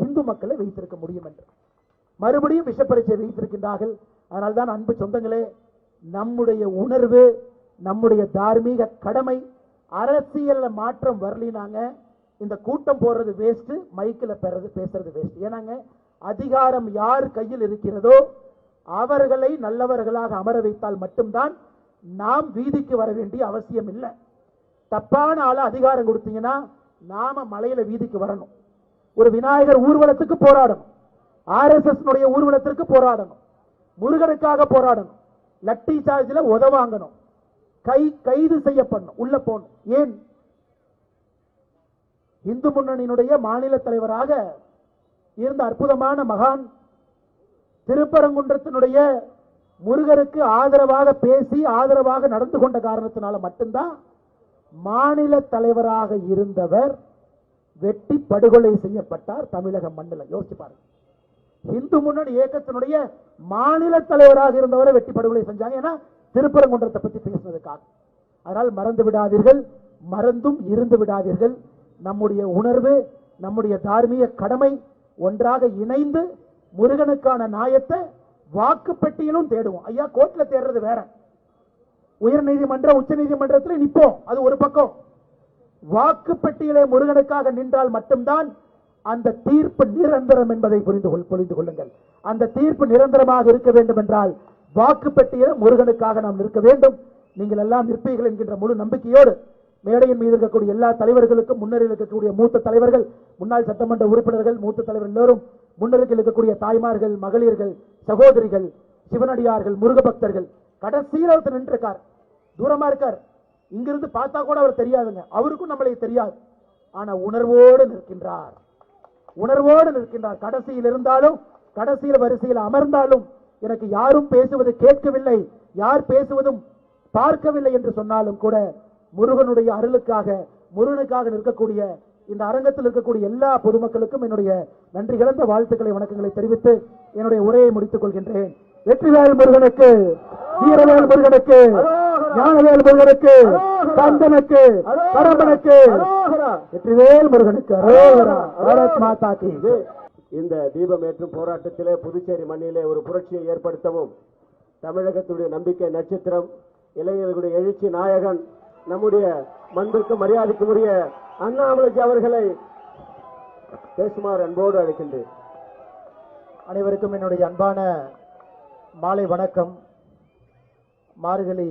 இந்து மக்களை வைத்திருக்க முடியும் என்று மறுபடியும் விஷப்பரீட்சை வைத்திருக்கின்றார்கள். அதனால்தான் அன்பு சொந்தங்களே, நம்முடைய உணர்வு, நம்முடைய தார்மீக கடமை, அரசியல் மாற்றம் வரலினாங்க இந்த கூட்டம் போடுறது வேஸ்ட், மைக்கில் பேசுறது வேஸ்ட். ஏன்னாங்க அதிகாரம் யார் கையில் இருக்கிறதோ அவர்களை நல்லவர்களாக அமர வைத்தால் மட்டும்தான் நாம் வீதிக்கு வர வேண்டிய அவசியம் இல்லை. தப்பான ஆள அதிகாரம் கொடுத்தீங்கன்னா நாம மலையில வீதிக்கு வரணும். ஒரு விநாயகர் ஊர்வலத்துக்கு போராடணும், RSS ஊர்வலத்திற்கு போராடணும், முருகனுக்காக போராடணும், லட்டி சார்ஜ்ல உதவாங்கணும், கைது செய்யப்படணும், உள்ள போகணும். ஏன்? இந்து முன்னணியினுடைய மாநில தலைவராக இருந்த அற்புதமான மகான் திருப்பரங்குன்றத்தினுடைய முருகருக்கு ஆதரவாக பேசி ஆதரவாக நடந்து கொண்ட காரணத்தினால மட்டும்தான் மாநில தலைவராக இருந்தவர் வெட்டி படுகொலை செய்யப்பட்டார் தமிழக மண்ணில். யோசிச்சு பாருங்க. இந்து முன்னணி இயக்கத்தினுடைய மாநில தலைவராக இருந்தவரை வெட்டி படுகொலை செஞ்சாங்க. ஏன்னா திருப்பரங்குன்றத்தை பத்தி பேசுனதுக்காக. அதனால் மறந்து விடாதீர்கள், மறந்தும் இருந்து விடாதீர்கள். நம்முடைய உணர்வு, நம்முடைய தார்மீக கடமை ஒன்றாக இணைந்து முருகனுக்கான நியாயத்தை வாக்கு பெட்டியிலும் தேடுவோம். ஐயா கோர்ட்ல தேடுறது வேற, உயர் நீதிமன்றம் உச்ச நீதிமன்றத்தில் நிற்போம். அது ஒரு பக்கம். வாக்கு பெட்டியிலே முருகனுக்காக நின்றால் மட்டும்தான் அந்த தீர்ப்பு நிரந்தரம் என்பதை புரிந்து கொள்ளுங்கள். அந்த தீர்ப்பு நிரந்தரமாக இருக்க வேண்டும் என்றால் வாக்கு பெட்டியில முருகனுக்காக நாம் நிற்க வேண்டும். நீங்கள் எல்லாம் நிற்பீர்கள் என்கின்ற முழு நம்பிக்கையோடு மேடையின் மீது இருக்கக்கூடிய எல்லா தலைவர்களுக்கும், முன்னரில் இருக்கக்கூடிய மூத்த தலைவர்கள், முன்னாள் சட்டமன்ற உறுப்பினர்கள், மூத்த தலைவர் எல்லோரும், முன்னருக்கு இருக்கக்கூடிய தாய்மார்கள், மகளிர்கள், சகோதரிகள், சிவனடியார்கள், முருக பக்தர்கள், கடைசியில் ஒருத்தர் நின்றிருக்கார், தூரமா இருக்கார், இங்கிருந்து பார்த்தா கூட அவர் தெரியாதுங்க, அவருக்கும் நம்மளை தெரியாது. ஆனா உணர்வோடு நிற்கின்றார், உணர்வோடு நிற்கின்றார். கடைசியில் இருந்தாலும், கடைசியில் வரிசையில் அமர்ந்தாலும் எனக்கு யாரும் பேசுவது கேட்கவில்லை, யார் பேசுவதும் பார்க்கவில்லை என்று சொன்னாலும் கூட முருகனுடைய அருளுக்காக, முருகனுக்காக நிற்கக்கூடிய இந்த அரங்கத்தில் இருக்கக்கூடிய எல்லா பொதுமக்களுக்கும் என்னுடைய நன்றி கலந்த வாழ்த்துக்களை, வணக்கங்களை தெரிவித்து என்னுடைய உரையை முடித்துக் கொள்கின்றேன். வெற்றிவேல் முருகனுக்கு, வீரவேல் முருகனுக்கு, ஞானவேல் முருகனுக்கு, கந்தனுக்கு, பரமனுக்கு, வெற்றிவேல் முருகனுக்கு அரோகரா. பாரத் மாதா கி. இந்த தீபம் ஏற்றும் போராட்டத்திலே புதுச்சேரி மண்ணிலே ஒரு புரட்சியை ஏற்படுத்தவும், தமிழகத்துடைய நம்பிக்கை நட்சத்திரம், இளைஞர்களுடைய எழுச்சி நாயகன், நம்முடைய மண்புக்கு மரியாதைக்குரிய அண்ணாமலைஜி அவர்களை பேசுமாறு அன்போடு அழைக்கின்றேன். அனைவருக்கும் என்னுடைய அன்பான மாலை வணக்கம். மார்கழி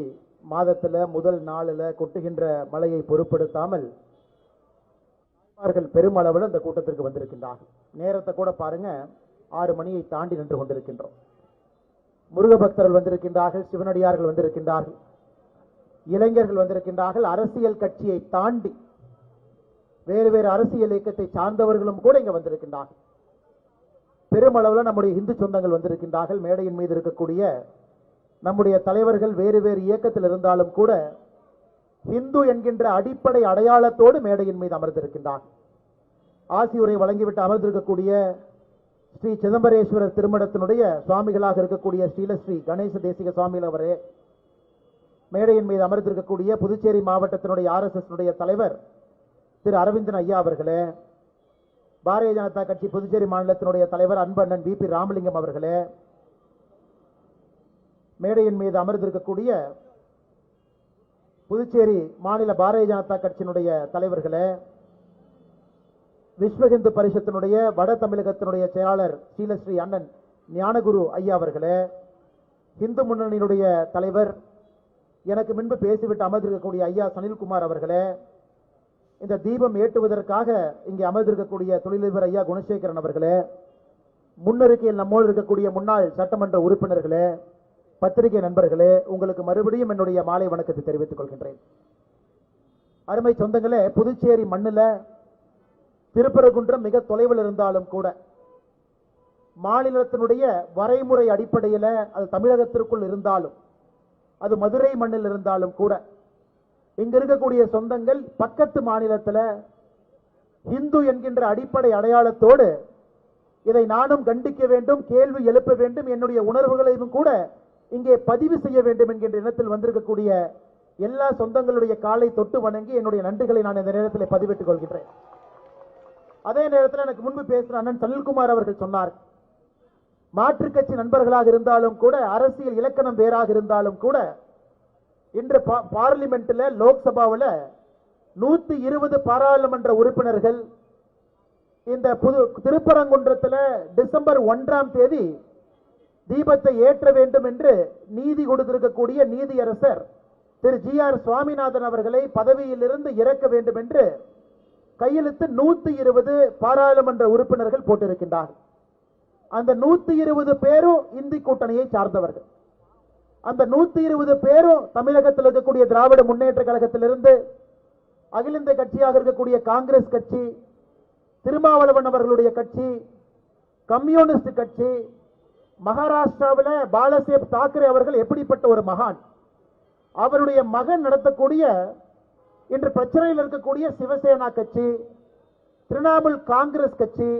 மாதத்துல முதல் நாளில் கொட்டுகின்ற மழையை பொருட்படுத்தாமல் பெருமளவில் அந்த கூட்டத்திற்கு வந்திருக்கின்றார்கள். நேரத்தை கூட பாருங்க, 6 மணியை தாண்டி நின்று கொண்டிருக்கின்றோம். முருக பக்தர்கள் வந்திருக்கின்றார்கள், சிவனடியார்கள் வந்திருக்கின்றார்கள், இளைஞர்கள் வந்திருக்கின்றார்கள். அரசியல் கட்சியை தாண்டி வேறு வேறு அரசியல் இயக்கத்தை சார்ந்தவர்களும் கூட இங்க வந்திருக்கின்றார்கள். பெருமளவில் நம்முடைய இந்து சொந்தங்கள் வந்திருக்கின்றார்கள். மேடையின் மீது இருக்கக்கூடிய நம்முடைய தலைவர்கள் வேறு வேறு இயக்கத்தில் இருந்தாலும் கூட இந்து என்கின்ற அடிப்படை அடையாளத்தோடு மேடையின் மீது அமர்ந்திருக்கின்றார்கள். ஆசியுரை வழங்கிவிட்டு அமர்ந்திருக்கக்கூடிய ஸ்ரீ சிதம்பரேஸ்வரர் திருமணத்தினுடைய சுவாமிகளாக இருக்கக்கூடிய ஸ்ரீலஸ்ரீ கணேச தேசிக சுவாமிகள் அவரே, மேடையின் மீது அமர்ந்திருக்கக்கூடிய புதுச்சேரி மாவட்டத்தினுடைய RSS தலைவர் திரு அரவிந்தன் ஐயா அவர்களே, பாரதிய ஜனதா கட்சி புதுச்சேரி மாநிலத்தினுடைய தலைவர் அன்பு அண்ணன் VP ராமலிங்கம் அவர்களே, மேடையின் மீது அமர்ந்திருக்கக்கூடிய புதுச்சேரி மாநில பாரதிய ஜனதா கட்சியினுடைய தலைவர்களே, விஸ்வ இந்து பரிஷத்தினுடைய வட தமிழகத்தினுடைய செயலாளர் ஸ்ரீலஸ்ரீ அண்ணன் ஞானகுரு ஐயா அவர்களே, இந்து முன்னணியினுடைய தலைவர், எனக்கு முன்பு பேசிவிட்டு அமர்ந்திருக்கக்கூடிய ஐயா சனில்குமார் அவர்களே, இந்த தீபம் ஏற்றுவதற்காக இங்கே அமர்ந்திருக்கக்கூடிய தொழிலதிபர் ஐயா குணசேகரன் அவர்களே, முன்னறிக்கையில் நம்மோடு இருக்கக்கூடிய முன்னாள் சட்டமன்ற உறுப்பினர்களே, பத்திரிகை நண்பர்களே, உங்களுக்கு மறுபடியும் என்னுடைய மாலை வணக்கத்தை தெரிவித்துக் கொள்கின்றேன். அருமை சொந்தங்களே, புதுச்சேரி மண்ணில் திருப்பரங்குன்றம் மிக தொலைவில் இருந்தாலும் கூட மாநிலத்தினுடைய வரைமுறை அடிப்படையில் அது தமிழகத்திற்குள் இருந்தாலும், அது மதுரை மண்ணில் இருந்தாலும் கூட இங்க இருக்கக்கூடிய சொந்தங்கள் பக்கத்து மாநிலத்தில் இந்து என்கின்ற அடிப்படை அடையாளத்தோடு இதை நானும் கண்டிக்க வேண்டும், கேள்வி எழுப்ப வேண்டும், என்னுடைய உணர்வுகளையும் கூட இங்கே பதிவு செய்ய வேண்டும் என்கின்ற எண்ணத்தில் வந்திருக்கக்கூடிய எல்லா சொந்தங்களுடைய காலை தொட்டு வணங்கி என்னுடைய நன்றிகளை நான் இந்த நேரத்தில் பதிவிட்டுக் கொள்கின்றேன். அதே நேரத்தில் எனக்கு முன்பு பேசுகிற அண்ணன் சனில்குமார் அவர்கள் சொன்னார், மாற்றுக் கட்சி நண்பர்களாக இருந்தாலும் கூட, அரசியல் இலக்கணம் வேறாக இருந்தாலும் கூட, இன்று பார்லிமெண்ட்ல லோக்சபாவில் 120 பாராளுமன்ற உறுப்பினர்கள் இந்த திருப்பரங்குன்றத்தில் டிசம்பர் 1ஆம் தேதி தீபத்தை ஏற்ற வேண்டும் என்று நீதி கொடுத்திருக்கக்கூடிய நீதியரசர் திரு GR சுவாமிநாதன் அவர்களை பதவியிலிருந்து இறக்க வேண்டும் என்று கையெழுத்து 120 பாராளுமன்ற உறுப்பினர்கள் போட்டிருக்கின்றார்கள். அந்த 120 பேரும் இந்தி கூட்டணியை சார்ந்தவர்கள். அந்த 120 பேரும் தமிழகத்தில் இருக்கக்கூடிய திராவிட முன்னேற்ற கழகத்திலிருந்து, அகில இந்திய கட்சியாக இருக்கக்கூடிய காங்கிரஸ் கட்சி, திருமாவளவன் அவர்களுடைய கட்சி, கம்யூனிஸ்ட் கட்சி, மகாராஷ்டிராவில் பாலசேப் தாக்கரே அவர்கள் எப்படிப்பட்ட ஒரு மகான், அவருடைய மகன் நடத்தக்கூடிய இன்று பிரச்சனையில் இருக்கக்கூடிய சிவசேனா கட்சி, திரிணாமுல் காங்கிரஸ் கட்சி,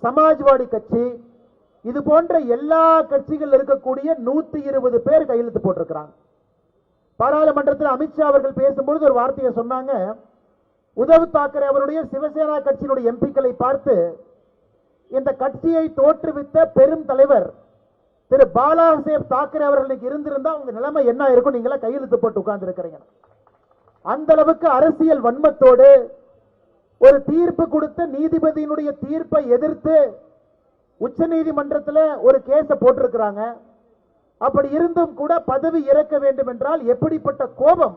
சமாஜ்வாடி கட்சி, இது போன்ற எல்லா கட்சிகள் இருக்கக்கூடிய 120 பேர் கையெழுத்து போட்டிருக்கிறாங்க. பாராளுமன்றத்தில் அமித்ஷா அவர்கள் பேசும்போது ஒரு வார்த்தையை சொன்னாங்க, உத்தவ் தாக்கரே அவருடைய சிவசேனா கட்சியினுடைய எம்பிக்களை பார்த்து, இந்த கட்சியை தோற்றுவித்த பெரும் தலைவர் திரு பாலாசாஹேப் தாக்கரே அவர்களுக்கு இருந்திருந்தா உங்க நிலைமை என்ன இருக்கும்? நீங்களா கையெழுத்து போட்டு உட்கார்ந்து இருக்கிறீங்க. அந்த அளவுக்கு அரசியல் வன்மத்தோடு ஒரு தீர்ப்பு கொடுத்த நீதிபதியினுடைய தீர்ப்பை எதிர்த்து உச்ச நீதிமன்றத்தில் ஒரு கேஸ போட்டிருக்கிறாங்க. அப்படி இருந்தும் கூட பதவி இறக்க வேண்டும் என்றால் எப்படிப்பட்ட கோபம்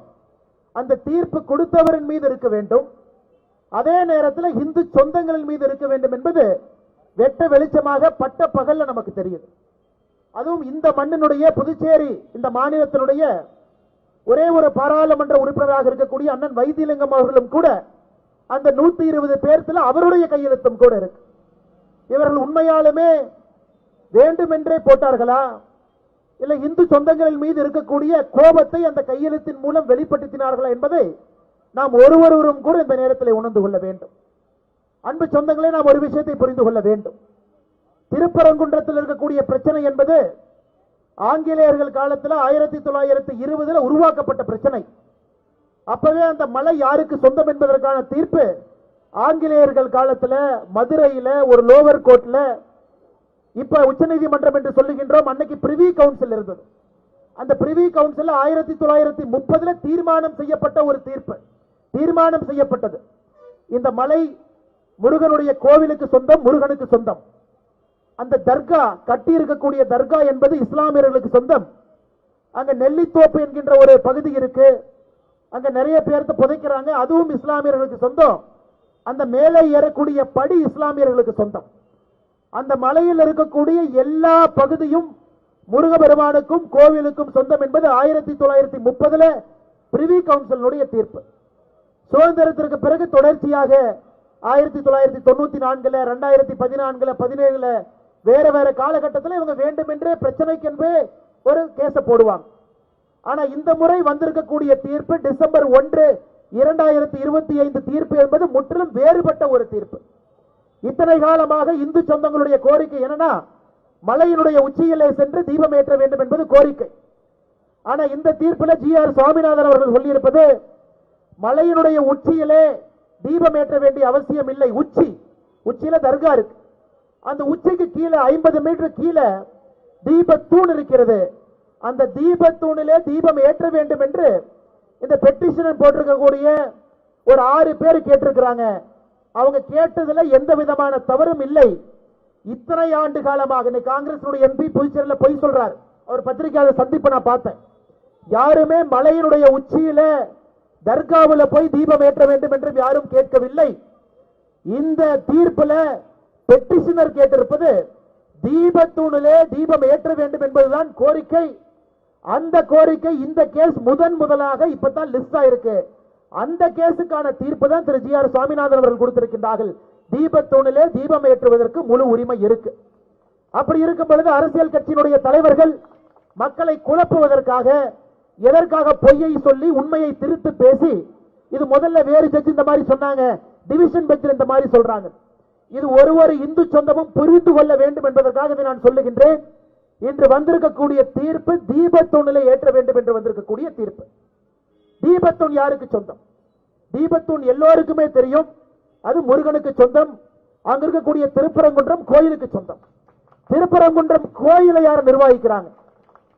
அந்த தீர்ப்பு கொடுத்தவரின் மீது இருக்க வேண்டும், அதே நேரத்தில் இந்து சொந்தங்களின் மீது இருக்க வேண்டும் என்பது வெட்ட வெளிச்சமாக பட்ட பகல்ல நமக்கு தெரியுது. அதுவும் இந்த மண்ணினுடைய புதுச்சேரி இந்த மாநிலத்தினுடைய ஒரே ஒரு பாராளுமன்ற உறுப்பினராக இருக்கக்கூடிய அண்ணன் வைத்திலிங்கம் அவர்களும் கூட அந்த 120 பேர்த்துல அவருடைய கையெழுத்தும் கூட இருக்கு. இவர்கள் உண்மையாலுமே வேண்டுமென்றே போட்டார்களா, இல்லை இந்து சொந்தங்களின் மீது இருக்கக்கூடிய கோபத்தை அந்த கையெழுத்தின் மூலம் வெளிப்படுத்தினார்களா என்பதை நாம் ஒருவரும் கூட இந்த நேரத்தில் உணர்ந்து கொள்ள வேண்டும். அன்பு சொந்தங்களே, நாம் ஒரு விஷயத்தை புரிந்து கொள்ள வேண்டும். திருப்பரங்குன்றத்தில் இருக்கக்கூடிய பிரச்சனை என்பது ஆங்கிலேயர்கள் காலத்தில் 1920 உருவாக்கப்பட்ட பிரச்சனை. அப்பவே அந்த மலை யாருக்கு சொந்தம் என்பதற்கான தீர்ப்பு ஆங்கிலேயர்கள் காலத்தில் மதுரையில ஒரு லோவர் கோர்ட்ல, இப்ப உச்சநீதிமன்றம் என்று சொல்லுகின்றோம், அன்னைக்கு பிரிவி கவுன்சில் இருந்தது. அந்த பிரிவி கவுன்சில் 1930 தீர்மானம் செய்யப்பட்ட ஒரு தீர்ப்பு. தீர்மானம் செய்யப்பட்டது, இந்த மலை முருகனுடைய கோவிலுக்கு சொந்தம், முருகனுக்கு சொந்தம். அந்த தர்கா கட்டி இருக்கக்கூடிய தர்கா என்பது இஸ்லாமியர்களுக்கு சொந்தம். அங்க நெல்லித்தோப்பு என்கின்ற ஒரு பகுதி இருக்கு, அங்க நிறைய பேர்த்த புதைக்கிறாங்க, அதுவும் இஸ்லாமியர்களுக்கு சொந்தம். அந்த மேலே ஏறக்கூடிய படி இஸ்லாமியர்களுக்கு சொந்தம். அந்த மலையில் இருக்கக்கூடிய எல்லா பகுதியும் முருகபெருமானுக்கும் கோவிலுக்கும் சொந்தம் என்பது 1930 பிரிவி கவுன்சிலுடைய தீர்ப்பு. சுதந்திரத்திற்கு பிறகு தொடர்ச்சியாக 1994 2014 17 வேற வேற காலகட்டத்தில் இவங்க வேண்டுமென்றே பிரச்சனைக்கென்று ஒரு கேஸ போடுவாங்க. ஆனா இந்த முறை வந்திருக்கக்கூடிய தீர்ப்பு டிசம்பர் 1 2025 தீர்ப்பு என்பது முற்றிலும் வேறுபட்ட ஒரு தீர்ப்பு. இத்தனை காலமாக இந்து சொந்தங்களுடைய கோரிக்கை என்னன்னா, மலையினுடைய உச்சியிலே சென்று தீபம் ஏற்ற வேண்டும் என்பது கோரிக்கை. ஆனா இந்த தீர்ப்பில் GR சுவாமிநாதன் அவர்கள் சொல்லியிருப்பது, மலையினுடைய உச்சியிலே தீபம் ஏற்ற வேண்டிய அவசியம் இல்லை. உச்சியில தர்கா இருக்கு, அந்த உச்சிக்கு கீழே 50 மீட்டர் கீழே தீபத்தூண் இருக்கிறது, அந்த தீபத்தூணிலே தீபம் ஏற்ற வேண்டும் என்று இந்த பெட்டிஷன் போட்டிருக்கக்கூடிய ஒரு 6 பேர் கேட்டிருக்கிறாங்க. அவங்க கேட்டதுல எந்த விதமான தவறும் இல்லை. இத்தனை ஆண்டு காலமாக காங்கிரஸ் MP புதுச்சேரியில் பொய் சொல்றார். அவர் பத்திரிகையாளர் சந்திப்பு நான் பார்த்தேன். யாருமே மலையினுடைய உச்சியில தர்காவில் போய் தீபம் ஏற்ற வேண்டும் என்று யாரும் கேட்கவில்லை. இந்த தீர்ப்புல பெட்டிஷனர் கேட்டிருப்பது தீபத்தூணிலே தீபம் ஏற்ற வேண்டும் என்பதுதான் கோரிக்கை. அந்த கோரிக்கை இந்த கேஸ் முதலாக இப்பதான் லிஸ்ட் ஆயிருக்கு. அந்த கேஸுக்கான தீர்ப்பு தான் திரு GR சுவாமிநாதன் அவர்கள் கொடுத்திருக்கின்றார்கள். தீபத்தூணிலே தீபம் ஏற்றுவதற்கு முழு உரிமை இருக்கு. அப்படி இருக்கும் பொழுது அரசியல் கட்சியினுடைய தலைவர்கள் மக்களை குழப்புவதற்காக எதற்காக பொய்யை சொல்லி உண்மையை திருத்து பேசி, இது முதல்ல வேறு ஜட்ஜ் இந்த மாதிரி சொன்னாங்க, டிவிஷன் பெஞ்சில் இந்த மாதிரி சொல்றாங்க. இது ஒரு இந்து சொந்தமும் புரிந்து கொள்ள வேண்டும் என்பதற்காக இதை நான் சொல்லுகின்றேன். இன்று வந்திருக்கக்கூடிய தீர்ப்பு தீபத்தூணிலே ஏற்ற வேண்டும் என்று வந்திருக்கக்கூடிய தீர்ப்பு. தீபத்தூண் யாருக்கு சொந்தம்? தீபத்தூண் எல்லோருக்குமே தெரியும், அது முருகனுக்கு சொந்தம். அங்க இருக்கக்கூடிய திருப்பரங்குன்றம் கோயிலுக்கு சொந்தம். திருப்பரங்குன்றம் கோயிலை யார் நிர்வகிக்கிறாங்க?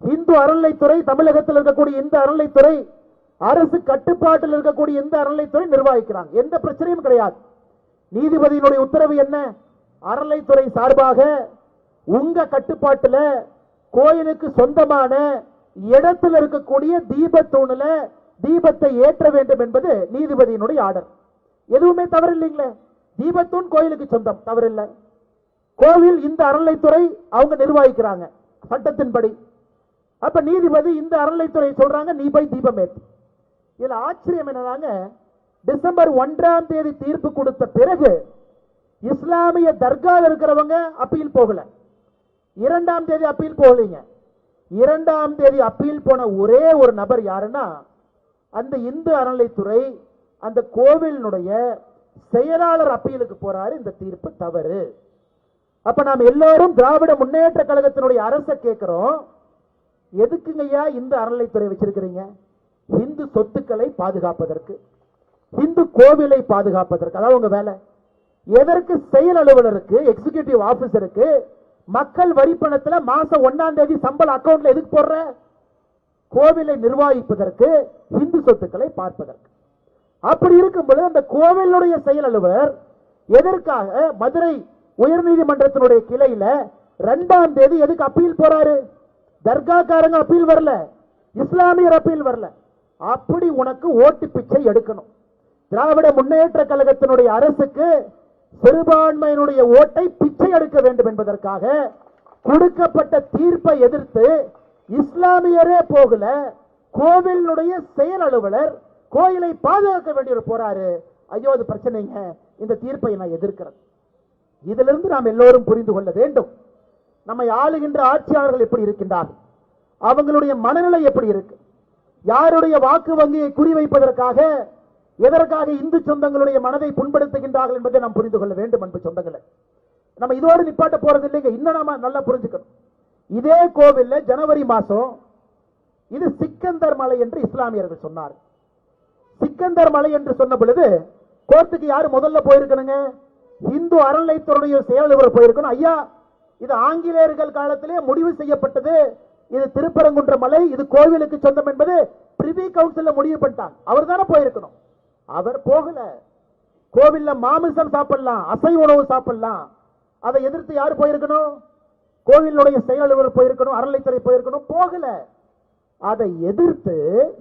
இந்து அறநிலைத்துறை, தமிழகத்தில் இருக்கக்கூடிய இந்த அறநிலைத்துறை, அரசு கட்டுப்பாட்டில் இருக்கக்கூடிய இந்த அறநிலைத்துறை நிர்வகிக்கிறாங்க. எந்த பிரச்சனையும் கிடையாது. நீதிபதியினுடைய உத்தரவு என்ன? அறநிலைத்துறை சார்பாக உங்க கட்டுப்பாட்டில் கோயிலுக்கு சொந்தமான இடத்தில் இருக்கக்கூடிய தீபத்தூணில தீபத்தை ஏற்ற வேண்டும் என்பது நீதிபதியினுடைய ஆர்டர். எதுவுமே தவறு இல்லைங்களே. தீபத்தூண் கோயிலுக்கு சொந்தம், தவறில்லை. கோவில் இந்த அறநிலைத்துறை அவங்க நிர்வகிக்கிறாங்க சட்டத்தின்படி. அப்ப நீதிபதி இந்த அறநிலைத்துறை சொல்றாங்க, நீ போய் தீபம் ஏற்று. இதுல ஆச்சரியம் என்னதாங்க, டிசம்பர் 1 தீர்ப்பு கொடுத்த பிறகு இஸ்லாமிய தர்காவில் இருக்கிறவங்க அப்பீல் போகல. 2 அப்பீல் போகலீங்க. 2 அப்பீல் போன ஒரே ஒரு நபர் யாருன்னா, அந்த இந்து அறநிலைத்துறை அந்த கோவிலினுடைய செயலாளர் அப்பீலுக்கு போறாரு. இந்த தீர்ப்பு தவறு. அப்ப நாம் எல்லாரும் திராவிட முன்னேற்ற கழகத்தினுடைய அரசை கேட்கிறோம், எதுக்குங்கய்யா இந்த அறநிலைத்துறை வச்சிருக்கிறீங்க? இந்து சொத்துக்களை பாதுகாப்பதற்கு, இந்து கோவிலை பாதுகாப்பதற்கு, அதாவது உங்க வேலை. எதற்கு செயல் அலுவலருக்கு, எக்ஸிகியூட்டிவ் ஆபீசருக்கு மக்கள் வரி பணத்துல மாசம் 1ஆம் தேதி சம்பளம் அக்கவுண்ட்ல எதுக்கு போடுற? கோவிலை நிர்வகிப்பதற்கு, இந்து சொத்துக்களை பார்ப்பதற்கு. அப்படி இருக்கும்போது அந்த கோவிலுடைய செயல் அலுவலர் எதற்காக மதுரை உயர்நீதிமன்றத்தினுடைய கிளையில 2ஆம் தேதி எதுக்கு அப்பீல் போறாரு? தர்காக்காரங்க அப்பீல் வரல, இஸ்லாமியர் அப்பீல் வரல. அப்படி உனக்கு ஓட்டு பிச்சை எடுக்கணும். திராவிட முன்னேற்ற கழகத்தினுடைய அரசுக்கு சிறுபான்மையினுடைய ஓட்டை பிச்சை எடுக்க வேண்டும் என்பதற்காக கொடுக்கப்பட்ட தீர்ப்பை எதிர்த்து இஸ்லாமியரே போகல, கோவிலுடைய செயல் அலுவலர் கோயிலை பாதுகாக்க வேண்டியவர் போறாரு. ஐயோ அது பிரச்சனைங்க, இந்த தீர்ப்பை நான் எதிர்க்கிறேன். இதிலிருந்து நாம் எல்லோரும் புரிந்து கொள்ள வேண்டும், நம்மை ஆளுகின்ற ஆட்சியாளர்கள் எப்படி இருக்கின்றார்கள், அவங்களுடைய மனநிலை எப்படி இருக்கு, யாருடைய வாக்கு வங்கியை குறிவைப்பதற்காக எதற்காக இந்து சொந்தங்களுடைய மனதை புண்படுத்துகின்றார்கள் என்பதை நாம் புரிந்து கொள்ள வேண்டும். அன்பு சொந்தங்களை, நம்ம இதோடு நிப்பாட்ட போறது இல்லைங்க. இன்னும் நாம நல்லா புரிஞ்சுக்கணும். இதே கோவில்ல ஜனவரி மாசம் இது சிக்கந்தர் மலை என்று இஸ்லாமியர்கள் சொன்னார். சிக்கந்தர் மலை என்று சொன்ன பொழுது கோர்ட்டுக்கு யாரு முதல்ல போயிருக்கணுங்க? இந்து அறநிலைத்துறையுடைய செயலர் போயிருக்கணும். ஐயா இது ஆங்கிலேயர்கள் காலத்திலே முடிவு செய்யப்பட்டது, இது திருப்பரங்குன்ற மலை, இது கோவிலுக்கு சொந்தம் என்பது பிரிவி கவுன்சில்ல முடிவு பண்ணிட்டாங்க. அவர் தானே போயிருக்கணும். அவர் போகல. கோவில்ல மாமிசம் சாப்பிடலாம், அசைவ உணவு சாப்பிடலாம், அதை எதிர்த்து யார் போயிருக்கணும்? கோவிலுடைய செயலர் போயிருக்கணும், அறநிலைத்துறை போயிருக்கணும். போகல. அதை எதிர்த்து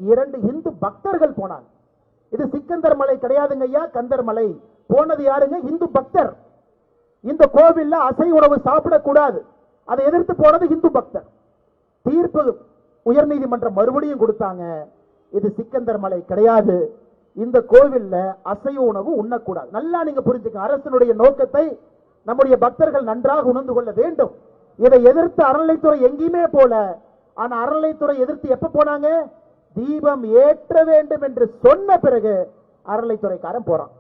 2 இந்து பக்தர்கள் போனாங்க. இது சிக்கந்தர் மலை கிடையாதுங்க ஐயா, கந்தர் மலை. போனது யாருங்க? இந்து பக்தர். இந்த கோவில்ல அசைவ உணவு சாப்பிடக்கூடாது, அதை எதிர்த்து போனது இந்து பக்தர். தீர்ப்பு உயர்நீதிமன்றம் மறுபடியும் கொடுத்தாங்க, இது சிக்கந்தர் மலை கிடையாது, இந்த கோவில்ல அசைவ உணவு உண்ணக்கூடாது. நல்லா நீங்க புரிஞ்சுக்க, அரசனுடைய நோக்கத்தை நம்முடைய பக்தர்கள் நன்றாக உணர்ந்து கொள்ள வேண்டும். இதை எதிர்த்து அறநிலைத்துறை எங்கேயுமே போல. ஆனா அறநிலைத்துறை எதிர்த்து எப்ப போனாங்க? தீபம் ஏற்ற வேண்டும் என்று சொன்ன பிறகு அறநிலைத்துறைக்காரன் போறான்.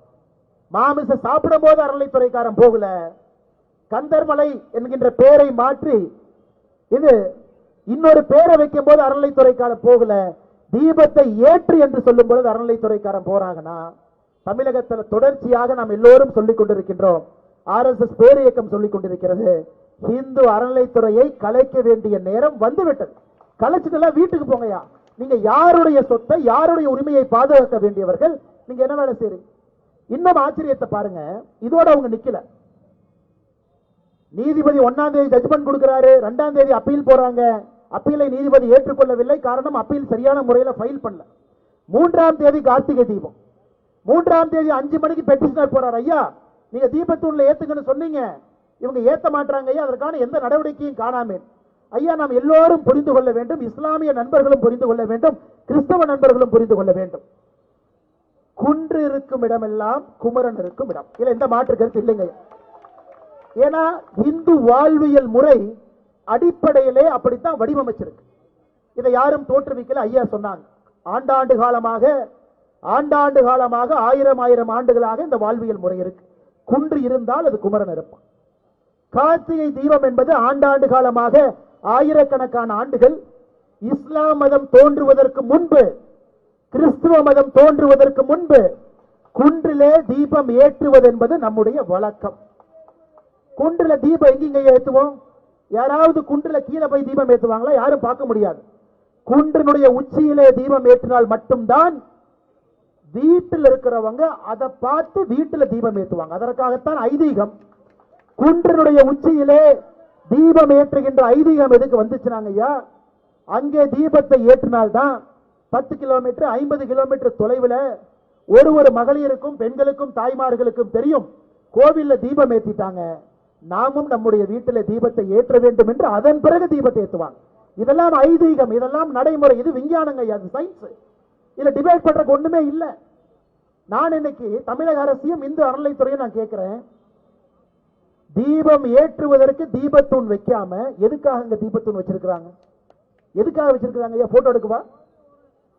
மாமிச சாப்பிடும் போது அறநிலைத்துறைக்காரன் போகல. கந்தர்மலை என்கின்ற பெயரை மாற்றி இது இன்னொரு பெயரை வைக்கும் போது அறநிலைத்துறைக்காரன் போகல. தீபத்தை ஏற்று என்று சொல்லும் பொழுது அறநிலைத்துறைக்காரன் போறாங்கன்னா, தமிழகத்தில் தொடர்ச்சியாக நாம் எல்லோரும் சொல்லிக் கொண்டிருக்கின்றோம். RSS பேர் இயக்கம் சொல்லிக் கொண்டிருக்கிறது, இந்து அறநிலைத்துறையை கலைக்க வேண்டிய நேரம் வந்துவிட்டது. கலைச்சிட்டு வீட்டுக்கு போங்கயா. நீங்க யாருடைய சொத்தை, யாருடைய உரிமையை பாதுகாக்க வேண்டியவர்கள், நீங்க என்ன வேலை செய்றீங்க? இன்னும் ஆச்சரியத்தை பாருங்க, இதோட அவங்க நிக்கல. நீதிபதி 1ஆம் தேதி ஜட்ஜ்மெண்ட் கொடுக்கிறாரு, 2ஆம் தேதி அப்பீல் போறாங்க. அப்பீலை நீதிபதி ஏற்றுக்கொள்ளவில்லை. காரணம், அப்பீல் சரியான முறையில் ஃபைல் பண்ணல. 3ஆம் தேதி கார்த்திகை தீபம். 3ஆம் தேதி 5 மணிக்கு பெட்டிஷனர் போறார். ஐயா நீங்க தீபத்தூண்ல ஏத்துங்கன்னு சொன்னீங்க, இவங்க ஏத்த மாட்டாங்க ஐயா, அதற்கான எந்த நடவடிக்கையும் காணாமே. ஐயா நாம் எல்லோரும் புரிந்து கொள்ள வேண்டும், இஸ்லாமிய நண்பர்களும் புரிந்து கொள்ள வேண்டும், கிறிஸ்தவ நண்பர்களும் புரிந்து கொள்ள வேண்டும். குன்று இருக்கும் இடமெல்லாம் குமரன் இருக்கும் இடம், இல்ல எந்த மாற்று கருத்து இல்லைங்க. ஏன்னா இந்து வாழ்வியல் முறை அடிப்படையிலே அப்படித்தான் வடிவமைச்சிருக்கு. இதை யாரும் தோற்றுவிக்கல. ஐயா சொன்னாங்க, ஆண்டாண்டு காலமாக 1000 ஆண்டுகளாக இந்த வாழ்வியல் முறை இருக்கு. குன்று இருந்தால் அது குமரன் இருப்பான். கார்த்திகை தீபம் என்பது ஆண்டாண்டு காலமாக ஆயிரக்கணக்கான ஆண்டுகள் இஸ்லாம் மதம் தோன்றுவதற்கு முன்பு, கிறிஸ்துவ மதம் தோன்றுவதற்கு முன்பு குன்றிலே தீபம் ஏற்றுவது என்பது நம்முடைய வழக்கம். குன்றில தீபம் எங்கீங்க ஏற்றுவோம்? யாராவது குன்றில கீழே போய் தீபம் ஏற்றுவாங்களா? யாரும் பார்க்க முடியாது. குன்றினுடைய உச்சியிலே தீபம் ஏற்றினால் மட்டும்தான் வீட்டில் இருக்கிறவங்க அதை பார்த்து வீட்டில் தீபம் ஏற்றுவாங்க. அதற்காகத்தான் ஐதீகம். குன்றினுடைய உச்சியிலே தீபம் ஏற்றுகின்ற ஐதீகம் எதுக்கு வந்துச்சுனாங்க ஐயா? அங்கே தீபத்தை ஏற்றினால்தான் 10 கிலோமீட்டர் 50 கிலோமீட்டர் தொலைவில் ஒரு மகளிருக்கும் பெண்களுக்கும் தாய்மார்களுக்கும் தெரியும், கோவில்ல தீபம் ஏற்றிட்டாங்க, நாமும் நம்முடைய வீட்டில் தீபத்தை ஏற்ற வேண்டும் என்று அதன் பிறகு தீபத்தை ஏற்றுவாங்க. இதெல்லாம் ஐதீகம், இதெல்லாம் நடைமுறை, இது விஞ்ஞானங்க ஐயா, இது சயின்ஸ். இதுல டிபேட் பண்றதுக்கு ஒண்ணுமே இல்லை. நான் இன்னைக்கு தமிழக அரசையும் இந்து அறநிலைத்துறையும் நான் கேட்கிறேன், தீபம் ஏற்றுவதற்கு தீபத்தூண் வைக்காம எதுக்காக இங்க தீபத்தூண் வச்சிருக்கிறாங்க? எதுக்காக வச்சிருக்கிறாங்க ஐயா? போட்டோ எடுக்குவா?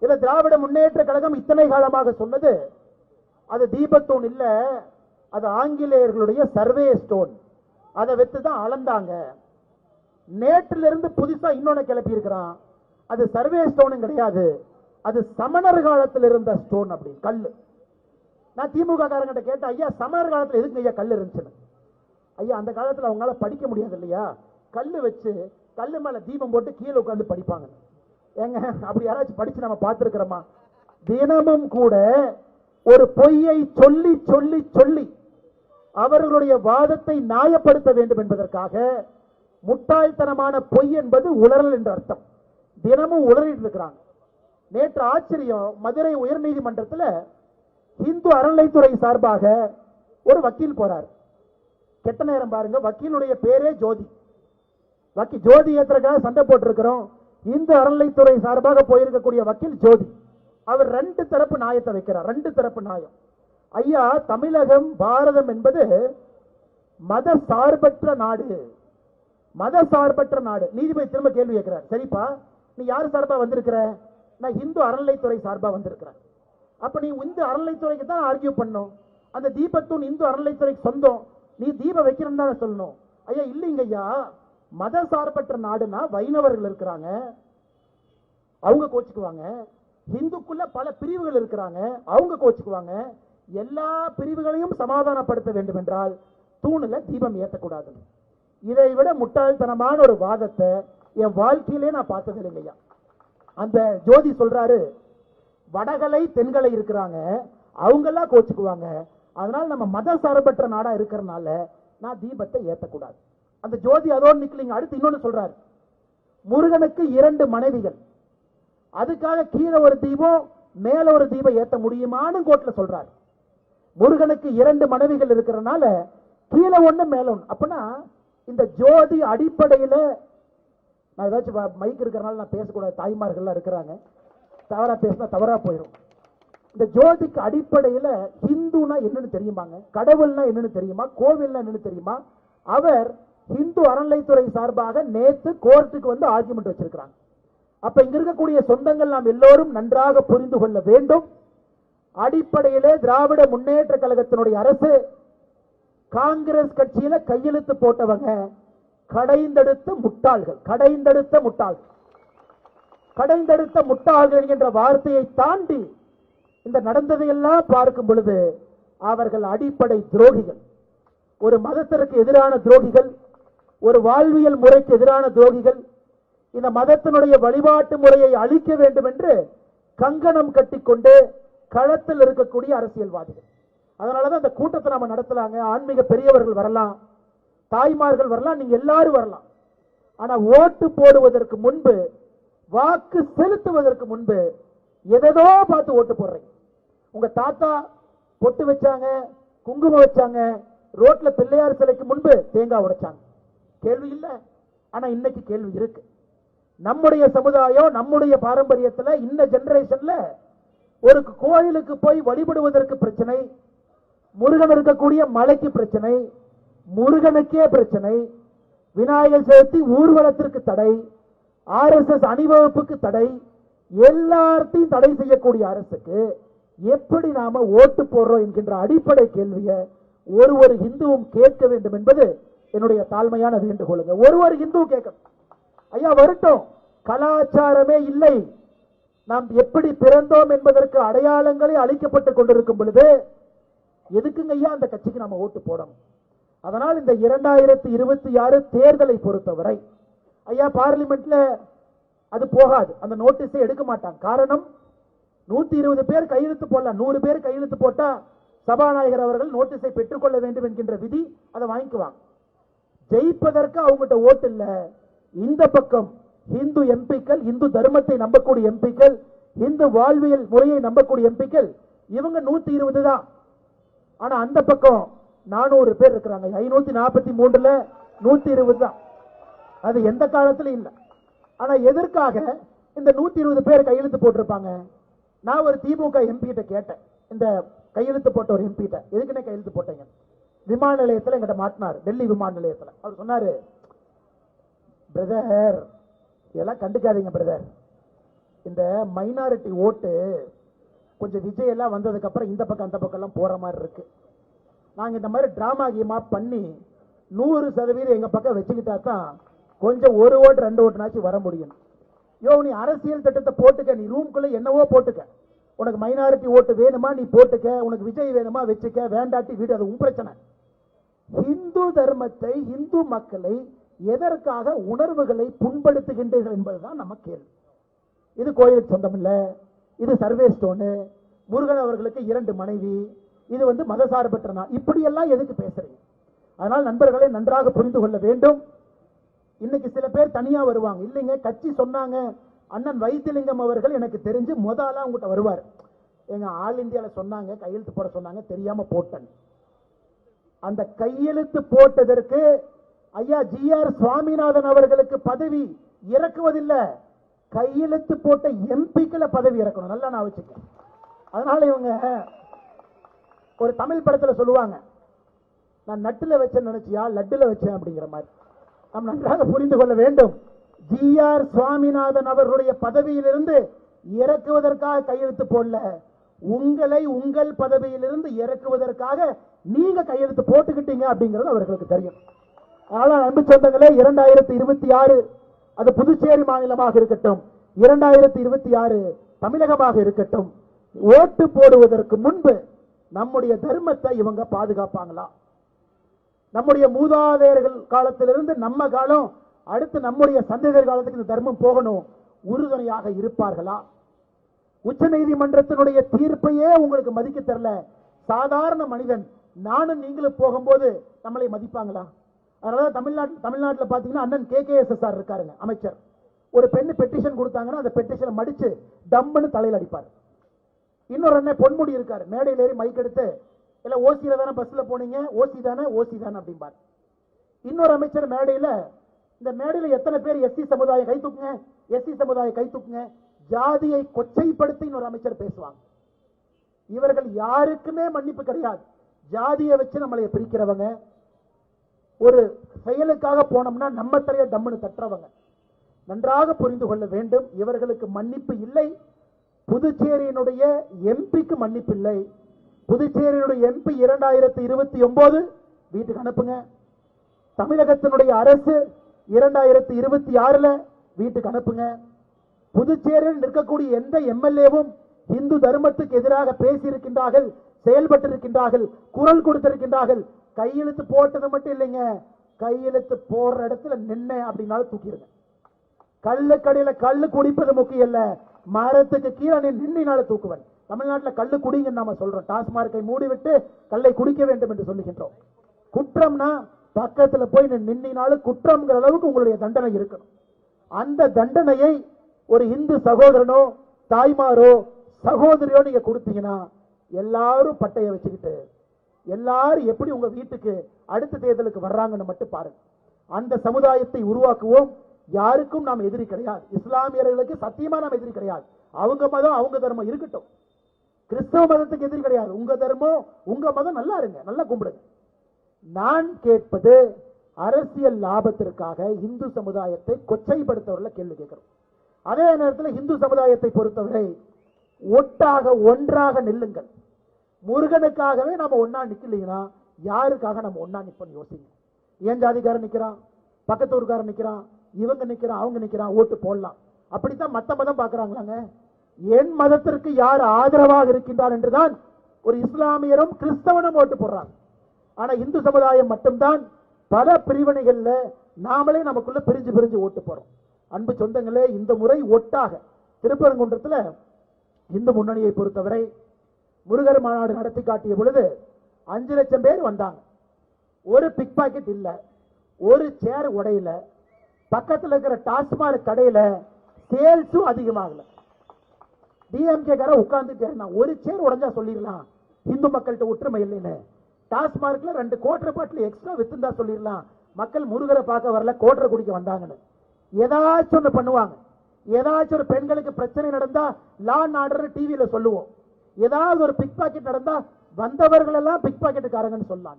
இத திராவிட முன்னேற்ற கழகம் இத்தனை காலமாக சொன்னது அது தீபத்தூண் இல்ல, அது ஆங்கிலேயர்களுடைய சர்வே ஸ்டோன். அதை வச்சுதான் அளந்தாங்க. நேற்றிலிருந்து புதுசா இன்னொன்னு கிளப்பி இருக்கிறான், அது சர்வே ஸ்டோன் கிடையாது, அது சமணர் காலத்தில் இருந்த ஸ்டோன். அப்படி கல்லு. நான் திமுக காரங்கிட்ட கேட்டேன், ஐயா சமணர் காலத்தில் எதுக்கு ஐயா கல் இருந்துச்சுன்னு. ஐயா அந்த காலத்தில் அவங்களால படிக்க முடியாது இல்லையா, கல்லு வச்சு கல்லு மேல தீபம் போட்டு கீழே உட்கார்ந்து படிப்பாங்க. ஏங்க அப்படி யாராச்சும் படிச்சு நம்ம பார்த்திருக்கிறோமா? தினமும் கூட ஒரு பொய்யை சொல்லி சொல்லி சொல்லி அவர்களுடைய வாதத்தை நியாயப்படுத்த வேண்டும் என்பதற்காக முட்டாள்தனமான பொய் என்பது உளறல் என்ற அர்த்தம். தினமும் உளறிட்டு இருக்கிறாங்க. நேற்று ஆச்சரியம், மதுரை உயர்நீதிமன்றத்தில் இந்து அறநிலைத்துறை சார்பாக ஒரு வக்கீல் போறார். கெட்ட நேரம் பாருங்க, வக்கீலுடைய பேரே ஜோதி. ஜோதி ஏத்துறதுக்காக சண்டை போட்டிருக்கிறோம். இந்து அறநிலைத்துறை சார்பாக போயிருக்கக்கூடிய வக்கீல் ஜோதி, அவர் ரெண்டு தரப்பு நியாயத்தை வைக்கிறார். ரெண்டு தரப்பு நியாயம். ஐயா, தமிழகம் பாரதம் என்பது மத சார்பற்ற நாடு, மத சார்பற்ற நாடு. நீதிபதி திரும்ப கேள்வி கேட்கிறார். சரிப்பா, நீ யார் சார்பா வந்திருக்கிற? நான் இந்து அறநிலைத்துறை சார்பா வந்திருக்கிறேன். அப்ப நீ இந்து அறநிலைத்துறைக்கு தான் ஆர்கியூ பண்ணும். அந்த தீபத்தூன் இந்து அறநிலைத்துறைக்கு சொந்தம், நீ தீபம் வைக்கிறன்னு தானே சொல்லணும். ஐயா இல்லைங்க ஐயா, மத சார்பற்ற நாடுனா வைணவர்கள் இருக்கிறாங்க, அவங்க கோச்சுக்குவாங்க. இந்துக்குள்ள பல பிரிவுகள் இருக்கிறாங்க, அவங்க கோச்சுக்குவாங்க. எல்லா பிரிவுகளையும் சமாதானப்படுத்த வேண்டும் என்றால் தூணுல தீபம் ஏற்றக்கூடாது. இதை விட முட்டாள்தனமான ஒரு வாதத்தை என் வாழ்க்கையிலே நான் பார்த்தது இல்லைங்கய்யா. அந்த ஜோதி சொல்றாரு, வடகலை தென்கலை இருக்கிறாங்க, அவங்க எல்லாம் கோச்சுக்குவாங்க, அதனால நம்ம மத சார்பற்ற நாடா இருக்கிறதுனால நான் தீபத்தை ஏற்றக்கூடாது. அந்த ஜோதி அதோடு நிக்கலிங்க. அடுத்து இன்னொன்னு சொல்றாரு, முருகனுக்கு 2 மனைவிகள், அதுக்காக கீழே ஒரு தீபம் மேல ஒரு தீபம் ஏற்ற முடியுமான்னு கோர்ட்ல சொல்றாரு. முருகனுக்கு 2 மனைவிகள் இருக்கிறதுனால கீழே ஒண்ணு மேல ஒண்ணு. அப்பனா இந்த ஜோதி அடிப்படையில, நான் ஏதாச்சும் மைக் இருக்கிறனால நான் பேசக்கூடாது, தாய்மார்கள் இருக்கிறாங்க, தவறா பேசினா தவறா போயிடும். இந்த ஜோதிக்கு அடிப்படையில ஹிந்துனா என்னன்னு தெரியுமாங்க? கடவுள்னா என்னன்னு தெரியுமா? கோவில்னா என்னன்னு தெரியுமா? அவர் இந்து அறநிலைத்துறை சார்பாக நேற்று கோர்ட்டுக்கு வந்து ஆர்குமெண்ட் வச்சிருக்கிறாங்க. அப்ப இங்க இருக்கக்கூடிய சொந்தங்கள் நாம் எல்லோரும் நன்றாக புரிந்து கொள்ள வேண்டும். அடிப்படையிலே திராவிட முன்னேற்ற கழகத்தினுடைய அரசு காங்கிரஸ் கட்சியில கையெழுத்து போட்டவங்க கடைந்தெடுத்த முட்டாள்கள், கடைந்தெடுத்த முட்டாள்கள், கடைந்தெடுத்த முட்டாள்கள் என்கின்ற வார்த்தையை தாண்டி இந்த நடந்ததையெல்லாம் பார்க்கும் பொழுது அவர்கள் அடிப்படை துரோகிகள், ஒரு மதத்திற்கு எதிரான துரோகிகள், ஒரு வாழ்வியல் முறைக்கு எதிரான துரோகிகள், இந்த மதத்தினுடைய வழிபாட்டு முறையை அழிக்க வேண்டும் என்று கங்கணம் கட்டிக்கொண்டு களத்தில் இருக்கக்கூடிய அரசியல்வாதிகள். அதனாலதான் இந்த கூட்டத்தை நாம நடத்தலாங்க. ஆன்மீக பெரியவர்கள் வரலாம், தாய்மார்கள் வரலாம், நீங்க எல்லாரும் வரலாம். ஆனா ஓட்டு போடுவதற்கு முன்பு, வாக்கு செலுத்துவதற்கு முன்பு எதோ பார்த்து ஓட்டு போடுறீங்க. உங்க தாத்தா பொட்டு வச்சாங்க, குங்குமம் வச்சாங்க, ரோட்ல பிள்ளையார் சிலைக்கு முன்பு தேங்காய் உடைச்சாங்க. கேள்வி இல்லை. ஆனா இன்னைக்கு கேள்வி இருக்கு. நம்முடைய சமுதாயம், நம்முடைய பாரம்பரியத்துல இந்த ஜெனரேஷன்ல ஒரு கோயிலுக்கு போய் வழிபடுவதற்கு பிரச்சனை, முருகன் இருக்கக்கூடிய மலைக்கு பிரச்சனை, முருகனுக்கே பிரச்சனை, விநாயகர் சதுர்த்தி ஊர்வலத்திற்கு தடை, RSS அணிவகுப்புக்கு தடை, எல்லாத்தையும் தடை செய்யக்கூடிய அரசுக்கு எப்படி நாம ஓட்டு போடுறோம் என்கின்ற அடிப்படை கேள்வியை ஒரு இந்துவும் கேட்க வேண்டும் என்பது என்னுடைய தாழ்மையான வேண்டுகோளுங்க. ஒரு இந்து கேட்கணும். ஐயா வரட்டும், கலாச்சாரமே இல்லை, நாம் எப்படி பிறந்தோம் என்பதற்கு அடையாளங்களே அளிக்கப்பட்டுக் கொண்டிருக்கும் பொழுது எதுக்குங்க ஐயா அந்த கட்சிக்கு நாம ஓட்டு போடணும்? அதனால் இந்த 2026 தேர்தலை பொறுத்தவரை ஐயா பார்லிமெண்ட்ல அது போகாது, அந்த நோட்டீஸை எடுக்க மாட்டாங்க. காரணம், 120 பேர் கையெழுத்து போடலாம், 100 பேர் கையெழுத்து போட்டா சபாநாயகர் அவர்கள் நோட்டீஸை பெற்றுக்கொள்ள வேண்டும் என்கின்ற விதி, அதை வாங்கிக்குவாங்க. ஜெயிப்பதற்கு அவங்ககிட்ட ஓட்டு இல்ல. இந்த பக்கம் இந்து எம்பிக்கள், இந்து தர்மத்தை நம்பக்கூடிய எம்பிக்கள், இந்து வாழ்வியல் முறையை நம்பக்கூடிய எம்பிக்கள், இவங்க 120 தான். ஆனா அந்த பக்கம் 400 பேர் இருக்கிறாங்க. 543ல 120 தான். அது எந்த காலத்திலும் இல்லை. ஆனா எதற்காக இந்த 120 பேர் கையெழுத்து போட்டிருப்பாங்க? நான் ஒரு திமுக எம்பி கிட்ட கேட்டேன், இந்த கையெழுத்து போட்ட ஒரு எம்பி கிட்ட, எதுக்குன்னே கையெழுத்து போட்டீங்க? விமான நிலையத்தில் எங்கிட்ட மாட்டினார், டெல்லி விமான நிலையத்தில். அவர் சொன்னாரு, பிரதர் இதெல்லாம் கண்டுக்காதீங்க பிரதர், இந்த மைனாரிட்டி ஓட்டு கொஞ்சம் விஜய் எல்லாம் வந்ததுக்கு அப்புறம் இந்த பக்கம் அந்த பக்கம் எல்லாம் போற மாதிரி இருக்கு. நாங்க இந்த மாதிரி டிராமா கீமா பண்ணி 100% எங்க பக்கம் வச்சுக்கிட்டா தான் கொஞ்சம் 1 ஓட்டு 2 ஓட்டுனாச்சும் வர முடியும். யோ, நீ அரசியல் திட்டத்தை போட்டுக்க, நீ ரூம்குள்ள என்னவோ போட்டுக்க, உனக்கு மைனாரிட்டி ஓட்டு வேணுமா நீ போட்டுக்க, உனக்கு விஜய் வேணுமா வச்சுக்க, வேண்டாட்டி வீடு, அது உன் பிரச்சனை. இந்து தர்மத்தை, இந்து மக்களை எதற்காக உணர்வுகளை புண்படுத்துகின்றீர்கள் என்பதுதான் நம்ம கேள்வி. இது கோயிலுக்கு சொந்தம் இல்ல, இது சர்வே ஸ்டோனு, முருகன் அவர்களுக்கு 2 மனைவி, இது மதசார்பற்ற நாள், இப்படியெல்லாம் எதுக்கு பேசுறீங்க? அதனால் நண்பர்களை நன்றாக புரிந்து கொள்ள வேண்டும். இன்னைக்கு சில பேர் தனியா வருவாங்க, இல்லைங்க கட்சி சொன்னாங்க, அண்ணன் வைத்திலிங்கம் அவர்கள் எனக்கு தெரிஞ்சு முதல்ல உங்ககிட்ட வருவார், எங்க ஆல் இந்தியால சொன்னாங்க கையெழுத்து போட சொன்னாங்க தெரியாம போட்டேன். அந்த கையெழுத்து போட்டதற்கு ஐயா GR சுவாமிநாதன் அவர்களுக்கு பதவி இறக்குவதில்லை, கையெழுத்து போட்ட எம்பிக்களை பதவி இறக்கணும். நல்லா நான் வச்சுக்க. அதனால இவங்க ஒரு தமிழ் படத்துல சொல்லுவாங்க, நான் நட்டுல வச்சேன் நினைச்சியா லட்டுல வச்சேன் அப்படிங்கிற மாதிரி. நாம் நன்றாக புரிந்து கொள்ள வேண்டும். GR சுவாமிநாதன் அவர்களுடைய பதவியிலிருந்து இறக்குவதற்காக கையெழுத்து போடல, உங்களை உங்கள் பதவியிலிருந்து இறக்குவதற்காக நீங்க கையெழுத்து போட்டுக்கிட்டீங்க அப்படிங்கிறது அவர்களுக்கு தெரியும். அதனால அன்பு சொந்தங்களே, 2026 அது புதுச்சேரி மாநிலமாக இருக்கட்டும், 2026 தமிழகமாக இருக்கட்டும், ஓட்டு போடுவதற்கு முன்பு நம்முடைய தர்மத்தை இவங்க பாதுகாப்பாங்களா? நம்முடைய மூதாதையர்கள் காலத்திலிருந்து நம்ம காலம், அடுத்து நம்முடைய சந்ததியர் காலத்துக்கு இந்த தர்மம் போகணும், உறுதுணையாக இருப்பார்களா? உச்ச நீதிமன்றத்தினுடைய தீர்ப்பையே உங்களுக்கு மதிக்க தெரியல, சாதாரண மனிதன் நானும் நீங்களும் போகும்போது நம்மளை மதிப்பாங்களா? அதனால தமிழ்நாட்டில் பாத்தீங்கன்னா அண்ணன் KKSSR இருக்காருங்க அமைச்சர், ஒரு பெண்ணு பெட்டிஷன் கொடுத்தாங்கன்னா அந்த பெட்டிஷனை மடிச்சு டம்னு தலையில் அடிப்பார். இன்னொரு அண்ணன் பொன்முடி இருக்காரு, மேடையில் ஏறி மைக் எடுத்து இல்ல ஓசியில தானே பஸ்ல போனீங்க, ஓசி தானே அப்படிம்பார். இன்னொரு அமைச்சர் மேடையில, இந்த மேடையில எத்தனை பேர் எஸ்சி சமுதாயம் கை தூக்குங்க, எஸ்சி சமுதாயம் கை தூக்குங்க, ஜாதியை கொச்சைப்படுத்தி இன்னொரு அமைச்சர் பேசுவாங்க. இவர்கள் யாருக்குமே மன்னிப்பு கிடையாது. ஜாதியை வச்சு நம்மளை பிரிக்கிறவங்க, ஒரு செயலுக்காக போனோம்னா நம்ம தலைய டம்னு தட்டுறவங்க. நன்றாக புரிந்து கொள்ள வேண்டும், இவர்களுக்கு மன்னிப்பு இல்லை. புதுச்சேரியினுடைய எம்பிக்கு மன்னிப்பு இல்லை. புதுச்சேரியினுடைய எம்பி 2029 வீட்டுக்கு அனுப்புங்க. தமிழகத்தினுடைய அரசு 2026 வீட்டுக்கு அனுப்புங்க. புதுச்சேரியில் நிற்கக்கூடிய எந்த எம்எல்ஏவும் இந்து தர்மத்துக்கு எதிராக பேசியிருக்கின்றார்கள், செயல்பட்டிருக்கின்றார்கள், குரல் கொடுத்திருக்கின்றார்கள். கையெழுத்து போட்டது மட்டும் இல்லைங்க, கையெழுத்து போடுற இடத்துல நின்ன அப்படின்னாலும் தூக்கிடுங்க. கல்லு கடையில கல்லு குடிப்பது முக்கியம் இல்ல, மரத்துக்கு கீழே நின்றினாலும் தூக்குவன். தமிழ்நாட்டில் கல்லு குடிங்கன்னு நாம சொல்றோம், டாஸ்மார்க்கை மூடிவிட்டு கல்லை குடிக்க வேண்டும் என்று சொல்லுகின்றோம். குற்றம்னா பக்கத்துல போய் நின்றினாலும் குற்றம்ங்கிற அளவுக்கு உங்களுடைய தண்டனை இருக்கணும். அந்த தண்டனையை ஒரு இந்து சகோதரனோ தாய்மாரோ சகோதரியோ நீங்க கொடுத்தீங்கன்னா எல்லாரும் பட்டையை வச்சுக்கிட்டு எல்லாரும் எப்படி உங்க வீட்டுக்கு அடுத்த தேர்தலுக்கு வர்றாங்கன்னு மட்டும் பாருங்க. அந்த சமுதாயத்தை உருவாக்குவோம். யாருக்கும் நாம் எதிரி கிடையாது. இஸ்லாமியர்களுக்கு சத்தியமா நாம் எதிரி கிடையாது. அவங்க மதம் அவங்க தர்மம் இருக்கட்டும். கிறிஸ்தவ மதத்துக்கு எதிரி கிடையாது. உங்க தர்மம் உங்க மதம், நல்லா இருங்க, நல்லா கும்பிடுங்க. நான் கேட்பது அரசியல் லாபத்திற்காக இந்து சமுதாயத்தை கொச்சைப்படுத்தவர்கள கேள்வி கேட்கிறோம். அதே நேரத்தில் இந்து சமுதாயத்தை பொறுத்தவரை ஒட்டாக ஒன்றாக நில்லுங்கள். முருகனுக்காகவே நம்ம ஒன்னா நிக்கலீங்கன்னா யாருக்காக நம்ம ஒன்னா நிப்போம் யோசிங்க. ஏன் ஜாதிக்காரன் நிக்கிறான், பக்கத்து ஊருக்காரன் நிக்கிறான், இவங்க நிக்கிறான், அவங்க நிக்கிறான், ஓட்டு போடலாம். அப்படித்தான் மத்த மதம் பாக்குறாங்களாங்க. என் மதத்திற்கு யார் ஆதரவாக இருக்கின்றார் என்றுதான் ஒரு இஸ்லாமியரும் கிறிஸ்தவனும் ஓட்டு போடுறாங்க. ஆனா இந்து சமுதாயம் மட்டும்தான் பல பிரிவினைகள்ல நாமளே நமக்குள்ள பிரிஞ்சு பிரிஞ்சு ஓட்டு போறோம். அன்பு சொந்தங்களே, இந்த முறை ஒட்டாக திருப்பரங்குன்றத்துல இந்து முன்னணியை பொறுத்தவரை முருகர் மாநாடு நடத்தி காட்டிய பொழுது 5 லட்சம் பேர் வந்தாங்க. ஒரு பிக் பாக்கெட் இல்ல, ஒரு சேர் உடையில, பக்கத்தில் இருக்கிற டாஸ்மாக் கடையில சேல்ஸும் அதிகமாகல. டிஎம்கே கார உட்கார்ந்துட்டு ஒரு சேர் உடைஞ்சா சொல்லிடலாம் இந்து மக்கள்கிட்ட ஒற்றுமை இல்லைன்னு. டாஸ்மார்க்ல 2 கோட்டர் பாட்டில் எக்ஸ்ட்ரா வித்துந்தா சொல்லிடலாம் மக்கள் முருகரை பார்க்க வரல, கோட்டரை குடிக்க வந்தாங்கன்னு. ஏதாச்சும் ஒண்ணு பண்ணுவாங்க. ஏதாச்சும் ஒரு பெண்களுக்கு பிரச்சனை நடந்தா லா அண்ட் ஆர்டர் டிவியில சொல்லுவோம். ஏதாவது ஒரு பிக் பாக்கெட் நடந்தா வந்தவர்கள் எல்லாம் பிக் பாக்கெட்டுக்காரங்கன்னு சொல்லலாம்.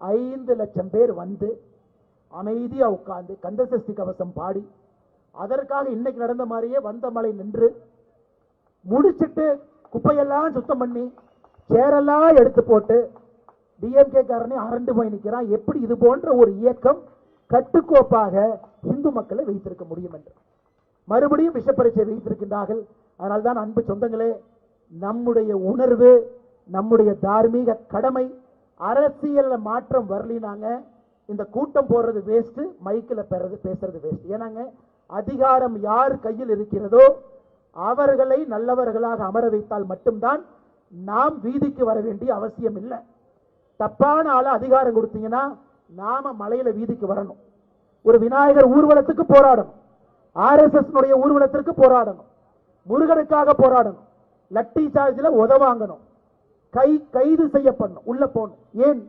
5 லட்சம் பேர் வந்து அமைதியா உட்கார்ந்து கந்தசஷ்டி கவசம் பாடி, அதற்காக இன்னைக்கு நடந்த மாதிரியே வந்த மலை நின்று முடிச்சிட்டு குப்பையெல்லாம் சுத்தம் பண்ணி சேரெல்லாம் எடுத்து போட்டு டிஎம்கே காரனே அரண்டு போய் நிற்கிறான். எப்படி இது போன்ற ஒரு இயக்கம் கட்டுக்கோப்பாக இந்து மக்களை வைத்திருக்க முடியும் என்று மறுபடியும் விஷப்பரீட்சை வைத்திருக்கின்றார்கள். அதனால்தான் அன்பு சொந்தங்களே, நம்முடைய உணர்வு, நம்முடைய தார்மீக கடமை, அரசியல் மாற்றம் வரலினாங்க இந்த கூட்டம் போடுறது வேஸ்ட், மைக்கில் பேசுறது வேஸ்ட். ஏன்னாங்க அதிகாரம் யார் கையில் இருக்கிறதோ அவர்களை நல்லவர்களாக அமர வைத்தால் மட்டும்தான் நாம் வீதிக்கு வர வேண்டிய அவசியம் இல்லை. தப்பான ஆள அதிகாரம் கொடுத்தீங்கன்னா நாம மலையில வீதிக்கு வரணும். ஒரு விநாயகர் ஊர்வலத்துக்கு போராடணும், RSS ஊர்வலத்திற்கு போராடணும், முருகனுக்காக போராடணும், லட்டி சார்ஜ்ல உதவாங்கணும், கைது செய்யப்படணும், உள்ள போகணும். ஏன்?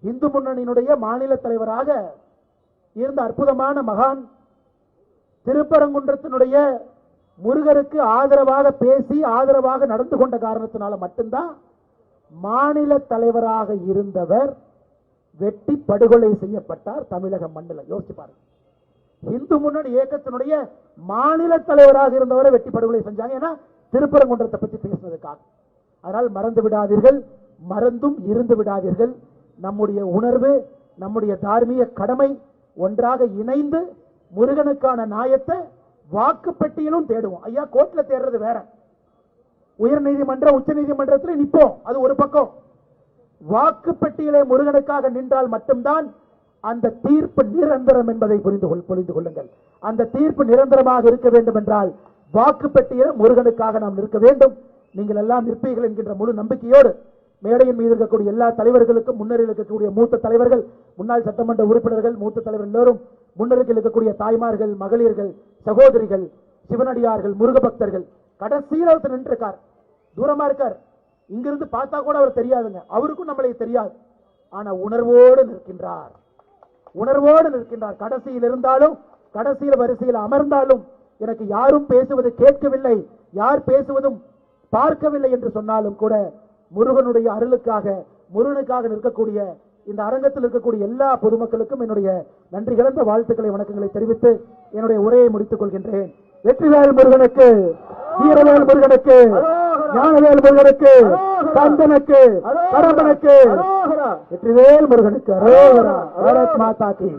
இந்து முன்னணியினுடைய மாநில தலைவராக இருந்த அற்புதமான மகான் திருப்பரங்குன்றத்தினுடைய முருகருக்கு ஆதரவாக பேசி ஆதரவாக நடந்து கொண்ட காரணத்தினால மட்டும்தான் மாநில தலைவராக இருந்தவர் வெட்டி படுகொலை செய்யப்பட்டார் தமிழக மண்ணில். யோசிச்சு பாருங்க, இந்து முன்னணி இயக்கத்தினுடைய மாநில தலைவராக இருந்தவரை வெட்டி படுகொலை செஞ்சாங்க. ஏன்னா திருப்பரங்குன்றத்தை பற்றி பேசுவதற்காக. அதனால் மறந்து விடாதீர்கள், மறந்தும் இருந்து விடாதீர்கள். நம்முடைய உணர்வு, நம்முடைய தார்மீக கடமை ஒன்றாக இணைந்து முருகனுக்கான நியாயத்தை வாக்கு பெட்டியிலும் தேடுவோம். ஐயா கோர்ட்ல தேடுறது வேற, உயர் நீதிமன்றம் உச்ச நீதிமன்றத்தில் நிற்போம், அது ஒரு பக்கம். வாக்கு பெட்டியிலே முருகனுக்காக நின்றால் மட்டும்தான் அந்த தீர்ப்பு நிரந்தரம் என்பதை புரிந்து கொள்ளுங்கள். அந்த தீர்ப்பு நிரந்தரமாக இருக்க வேண்டும் என்றால் வாக்கு பெட்டியில முருகனுக்காக நாம் நிற்க வேண்டும். நீங்கள் எல்லாம் நிற்பீர்கள் என்கின்ற முழு நம்பிக்கையோடு மேடையின் மீது இருக்கக்கூடிய எல்லா தலைவர்களுக்கும், முன்னரில் இருக்கக்கூடிய மூத்த தலைவர்கள், முன்னாள் சட்டமன்ற உறுப்பினர்கள், மூத்த தலைவர் எல்லோரும், முன்னருக்கு இருக்கக்கூடிய தாய்மார்கள், மகளிர்கள், சகோதரிகள், சிவனடியார்கள், முருக பக்தர்கள், கடைசியில் ஒருத்தர் நின்று இருக்கார், தூரமா இருக்கார், இங்கிருந்து பார்த்தா கூட அவர் தெரியாதுங்க, அவருக்கும் நம்மளை தெரியாது. ஆனா உணர்வோடு நிற்கின்றார், உணர்வோடு நிற்கின்றார். கடைசியில் இருந்தாலும், கடைசியில் வரிசையில் அமர்ந்தாலும் எனக்கு யாரும் பேசுவது கேட்கவில்லை, யார் பேசுவதும் பார்க்கவில்லை என்று சொன்னாலும் கூட முருகனுடைய அருளுக்காக, முருகனுக்காக நிற்கக்கூடிய இந்த அரங்கத்தில் இருக்கக்கூடிய எல்லா பொதுமக்களுக்கும் என்னுடைய நன்றி கலந்த வாழ்த்துக்களை, வணக்கங்களை தெரிவித்து என்னுடைய உரையை முடித்துக் கொள்கின்றேன். வெற்றிவேல் முருகனுக்கு, வீரவேல் முருகனுக்கு, ஞானவேல் முருகனுக்கு, கந்தனுக்கு, பரமனுக்கு, வெற்றிவேல் முருகனுக்கு அரோகரா. பாரத் மாதா கி.